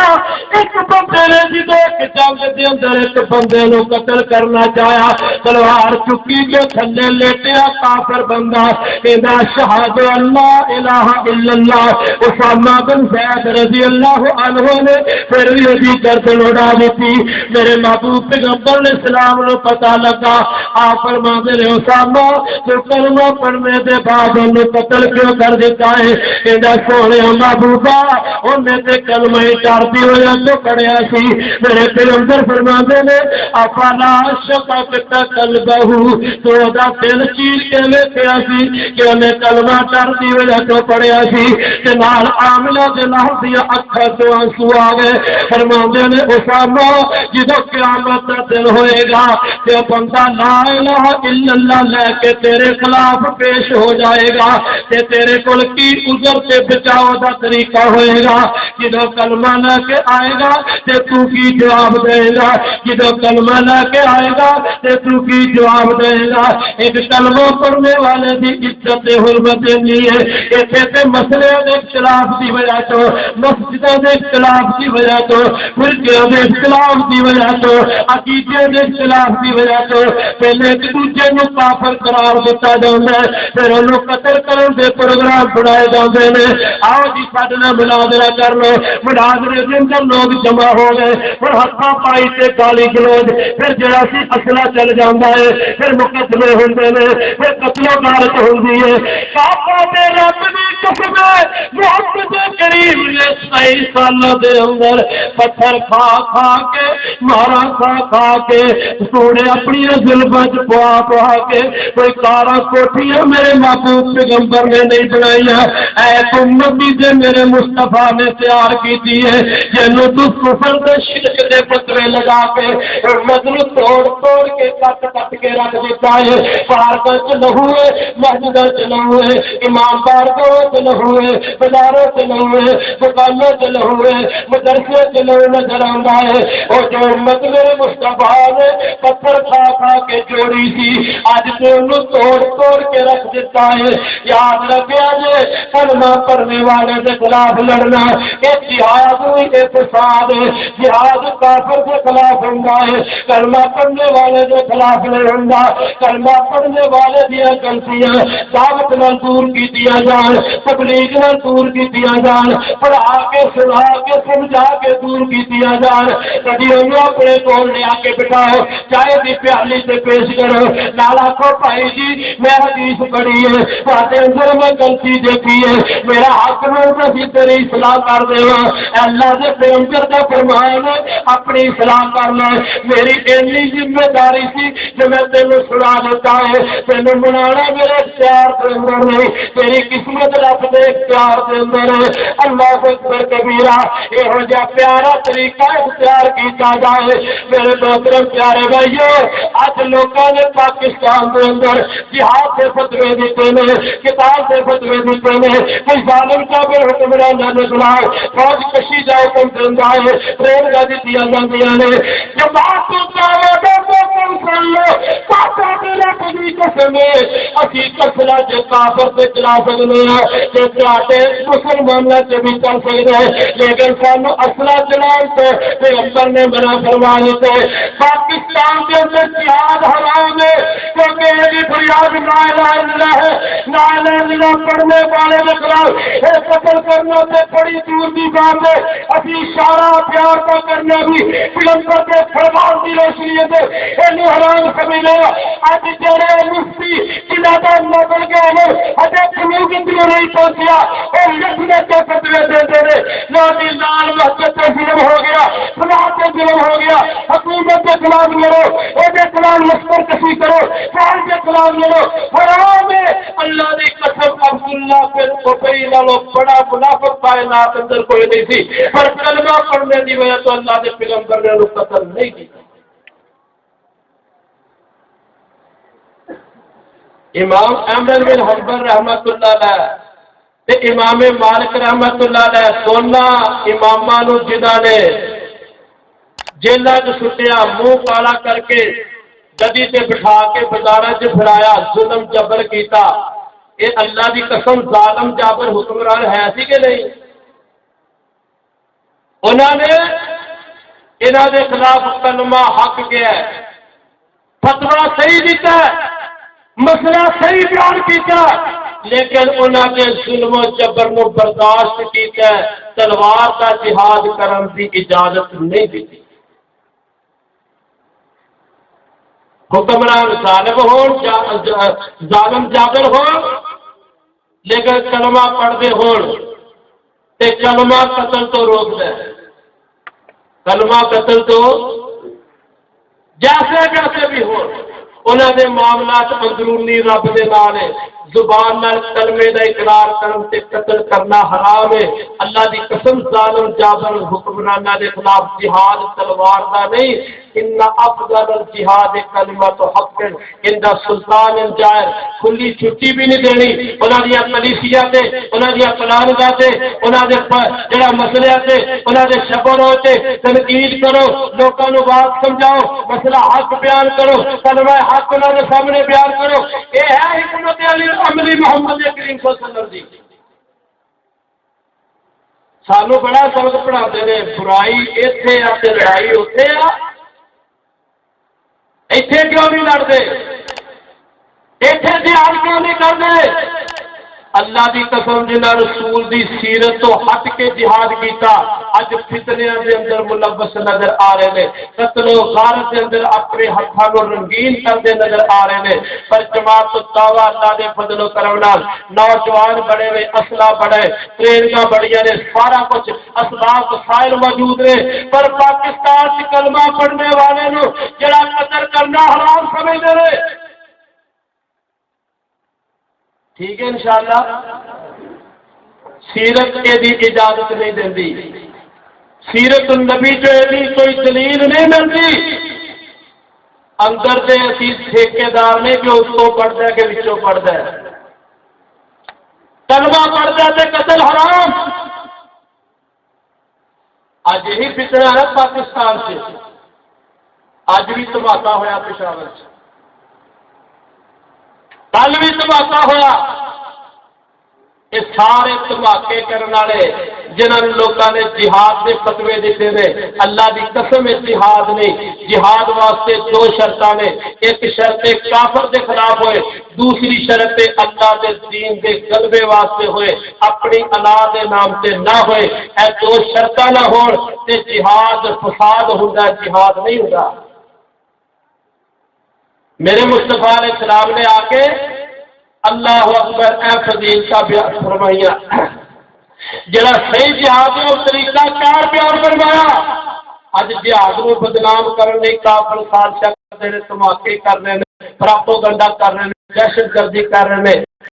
ایک بندے نے جدو ایک جنگ دے اندر ایک بندے نو قتل کرنا چاہیا تلوار چکی کے تھلے لیٹیا کافر بندہ کہنا شہاد اللہ الہ الا اللہ اسامہ بن زید رضی اللہ عنہ نے پھر بھی گردن اڑا دیتی میرے محبوب پیغمبر علیہ السلام نے پتہ لگا آپ فرماتے ہیں اسامہ تو کلمہ پڑھنے کے بعد انہوں قتل کیوں کر دیتا ہے کہنا سونے محبوبہ انہیں تے کلمہ چارتی ہوا تو پڑھیا سی میرے پیغمبر فرماتے ہیں افلا شققت قلبہ تو دا دل چیر کے لے پیا سی کہ انہیں کلمہ چارتی ہوا تو پڑھیا سی کہ نال عاملہ دے نال دیا اکھا تو آنسو آ گئے فرماتے ہیں اسامہ جدو قیامت کا دن ہوئے گا کہ بندہ لا الہ الا اللہ لے کے تیرے خلاف پیش ہو جائے گا کہ تیرے کل کی عذر سے بچاؤ دا طریقہ ہوئے گا جدو کلمہ لے کے آئے گا کہ تو کی جواب دے گا جدو کلمہ لے کے آئے گا کہ تو کی جواب دے گا ایک کلمہ پڑھنے والے دی عزت حرمت نہیں ہے ایسے تے مسئلے دے اختلاف دی وجہ تو مسجدوں دے اختلاف دی وجہ تو فرقوں دے اختلاف دی وجہ تو عقیدے دے اختلاف دی وجہ تو پہلے ایک دوسرے نو کافر قرار دیتا جاتا ہے پھر انہوں قتل کرن دے پروگرام بنائے جاتے ہیں آؤ جی ساڈے نال مناظرہ کر لو مناظرے دے اندر لوگ جمع ہو گئے پھر ہاتھوں پائی تے گالی گلوچ پھر جڑا سی اصلہ چل جاتا ہے پھر مقدمے ہوندے نے پھر قتل و غارت ہوندی ہے پاپا دے رب دی قسم محمد کریم نے 27 سالوں دے اندر پتھر کھا کھا کے مارا کھا کھا کے سوڑے اپنی ظلمت پوا پوا کے کوئی کارا کوٹیاں میرے محبوب پیغمبر نے نہیں بنائی اے امتی سے میرے مصطفیٰ نے تیار کی تھی ہے جنوں تو کفر دے شرک دے پترے لگا کے مدن توڑ توڑ کے کٹ کٹ کے رکھ دیتا ہے پارکاں چ لہو ہے مسجداں چ لہو ہے امام بارگاہ سے نہ ہوئے، بازاروں سے نہ ہوئے، دکانوں سے نہ ہوئے، مدرسے سے نہ نظر آتا ہے۔ اور جو امت میرے مصطفیٰ نے پتھر کھا کھا کے جوڑی تھی، آج تو انہوں توڑ توڑ کے رکھ دیتا ہے۔ یاد رکھے جے کلمہ پڑھنے والے کے خلاف لڑنا ایک جہاد ہوئی فساد ہے، جہاد کافر کے خلاف ہوتا ہے، کلمہ پڑھنے والے کے خلاف نہیں ہوتا۔ کلمہ پڑھنے والے دیا غلطیاں دعوت نہ دور کی دیا جان، تبلیغ نہ دور کی دیا جان، پڑھا کے سنا کے سمجھا کے دور کی دیا جان۔ کبھی انہوں اپنے کول لے آ کے بٹھاؤ، چائے کی پیالی سے پیش کرو، نالا کو بھائی جی میں حدیث پڑھی ہے، تھوڑے اندر میں غلطی دیکھی ہے، میرا حق میں سی تیری اصلاح کر دے۔ اللہ کے پیغمبر کا فرمان ہے اپنی اصلاح کرنا ہے، میری اینی ذمہ داری سی جو میں تینوں سنا دیتا ہے، تینوں منانا میرے اختیار کے اندر نہیں، تیری قسمت رب دے اختیار کے اندر ہے۔ اللہ اکبر کبیرہ، یہو جہاں پیارا طریقہ اختیار کیتا جائے۔ میرے محترم پیارے بھائیو، آج لوگوں نے پاکستان کے اندر جہاد سے فتوے دیتے ہیں، کتاب سے فتوے دیتے ہیں، کوئی ظالم کا بھی حکمران نہ نکلا، فوج کشی جائے کم دینا ہے، ٹرین گاڑی دیا جاندیاں نے، جب آپ کو چاہے تو سن لو پاپا میرا کبھی قسم ہے اسی کسلا جو کافر سے چلا سکتے ہیں، جو چاہتے مسلمانوں سے بھی کر سکتے ہیں، لیکن سانو اصلہ چلان سے پیغمبر نے منع فرما دیتے۔ پاکستان کے اندر جہاد حرام ہے کیونکہ یہ فریاد لا الہ الا اللہ ہے، لا الہ الا اللہ پڑھنے والے کے خلاف قتل کرنا سے بڑی دور کی بات ہے۔ ابھی اشارہ پیار کا کرنا بھی پیغمبر کے فرمان کی روشنی سے حرام سمجھنا۔ آج جڑے مفتی جنہاں کا بدل گئے ہیں اجے قانون نہیں پہنچیا اور لکھنے کے فتوے دیتے ہیں، نادی لال مسجد سے ظلم ہو گیا، خلاف سے ظلم ہو گیا، حکومت کے خلاف لڑو، کے خلاف لشکر کشی کرو، فوج کے خلاف لڑو، حرام ہے۔ اللہ کی قسم عبداللہ بن ابی نالوں بڑا منافق کائنات اندر کوئی نہیں تھی، پر کلمہ پڑھنے کی وجہ تو اللہ کے پیغمبر نے انہوں قتل نہیں کیا۔ امام احمد بن حنبل رحمت اللہ علیہ تے امام مالک رحمت اللہ علیہ دونوں اماماں جنہاں نے جیلہ چ سٹیا، منہ کالا کر کے گدی تے بٹھا کے بازاراں چ پھرایا، ظلم جبر کیتا، یہ اللہ دی قسم ظالم جابر حکمران ہے سی کہ نہیں؟ انہوں نے انہاں دے خلاف کلمہ حق گیا ہے، فتویٰ صحیح دیتا ہے، مسئلہ صحیح بیان کیتا، لیکن انہوں نے ظلم و جبر کو برداشت کیتا ہے، تلوار کا جہاد کرن کی اجازت نہیں دی۔ حکمران ظالم ہون، ظالم جابر ہون، لیکن کلمہ پڑھتے ہون تے کلمہ قتل تو روک دے، کلمہ قتل تو جیسے جیسے بھی ہو انہوں نے معاملات اندرونی رب دے نال ہے، زبان نال کلمے دا اقرار کرن تے قتل کرنا حرام ہے۔ اللہ دی قسم ظالم جابر حکمرانہ دے خلاف جہاد تلوار دا نہیں، ان افضل الجہاد کلمۃ حق عند سلطان جائر، کھلی چھٹی بھی نہیں دینی انہاں دی کلیسیا تے، انہاں دی قلانگاہ تے، انہاں دے جڑا مسئلے تے، انہاں دے شبر تے تنقید کرو، لوکاں نوں بات سمجھاؤ، مسئلہ حق بیان کرو، کلمہ حق انہاں دے سامنے بیان کرو۔ اے ہے حکمت عملی محمد کریم صلی اللہ علیہ وسلم دی۔ سانو بڑا سبق پڑھاتے ہیں، برائی ایتھے آ تے لڑائی اوتھے آ، ایتھے کیوں نہیں لڑتے، ایتھے جہاد کیوں نہیں کرتے؟ اللہ دی قسم جنہ رسول دی سیرت تو ہٹ کے جہاد کیتا اج فتنیاں دے اندر ملوث نظر آ رہے ہیں، قتل و غارت دے اندر اپنے ہاتھاں نوں رنگین کرتے نظر آ رہے ہیں، پر جماعت الدعوہ اللہ دے فضل و کرم نال نوجوان بڑے ہوئے، اسلحہ بڑے، ٹریناں بڑیاں نے، سارا کچھ اسباب وسائل موجود نے، پر پاکستان سے کلمہ پڑھنے والے نوں جڑا قتل کرنا حرام سمجھدے نے۔ ٹھیک ہے انشاءاللہ، سیرت کے دی اجازت نہیں دیندی، سیرت النبی جو ہے کوئی دلیل نہیں ملتی، اندر سے اسی ٹھیکیدار نے کہ اس کو پڑھتا ہے کہ وچوں پڑھتا ہے، کلمہ پڑھ جاتے قتل حرام. اج یہی فتنہ ہے پاکستان سے. اج بھی دھماکہ ہوا پشاور سے, کل بھی دھماکہ ہوا. یہ سارے دھماکے کرنے والے جنہوں لوگوں نے جہاد کے فتوے دیتے ہیں, اللہ کی قسم جہاد نہیں. جہاد واسطے دو شرطاں نے, ایک شرط کافر کے خلاف ہوئے, دوسری شرط اللہ کے دین کے غلبے واسطے ہوئے, اپنی اللہ کے نام سے نہ ہوئے. اے دو شرطاں نہ ہون تے جہاد فساد ہوندا, جہاد نہیں ہوندا. میرے مصطفیٰ علیہ السلام نے آ کے اللہ اکبر اے فضیل کا بیان فرمایا. جڑا صحیح جہاد ہے وہ طریقہ کار بیان فرمایا. اج جہاد کو بدنام کرنے کافر سازشاں کرتے ہیں, دھماکے کر رہے ہیں, پراپوگنڈا کر رہے ہیں, دہشت گردی کر رہے ہیں.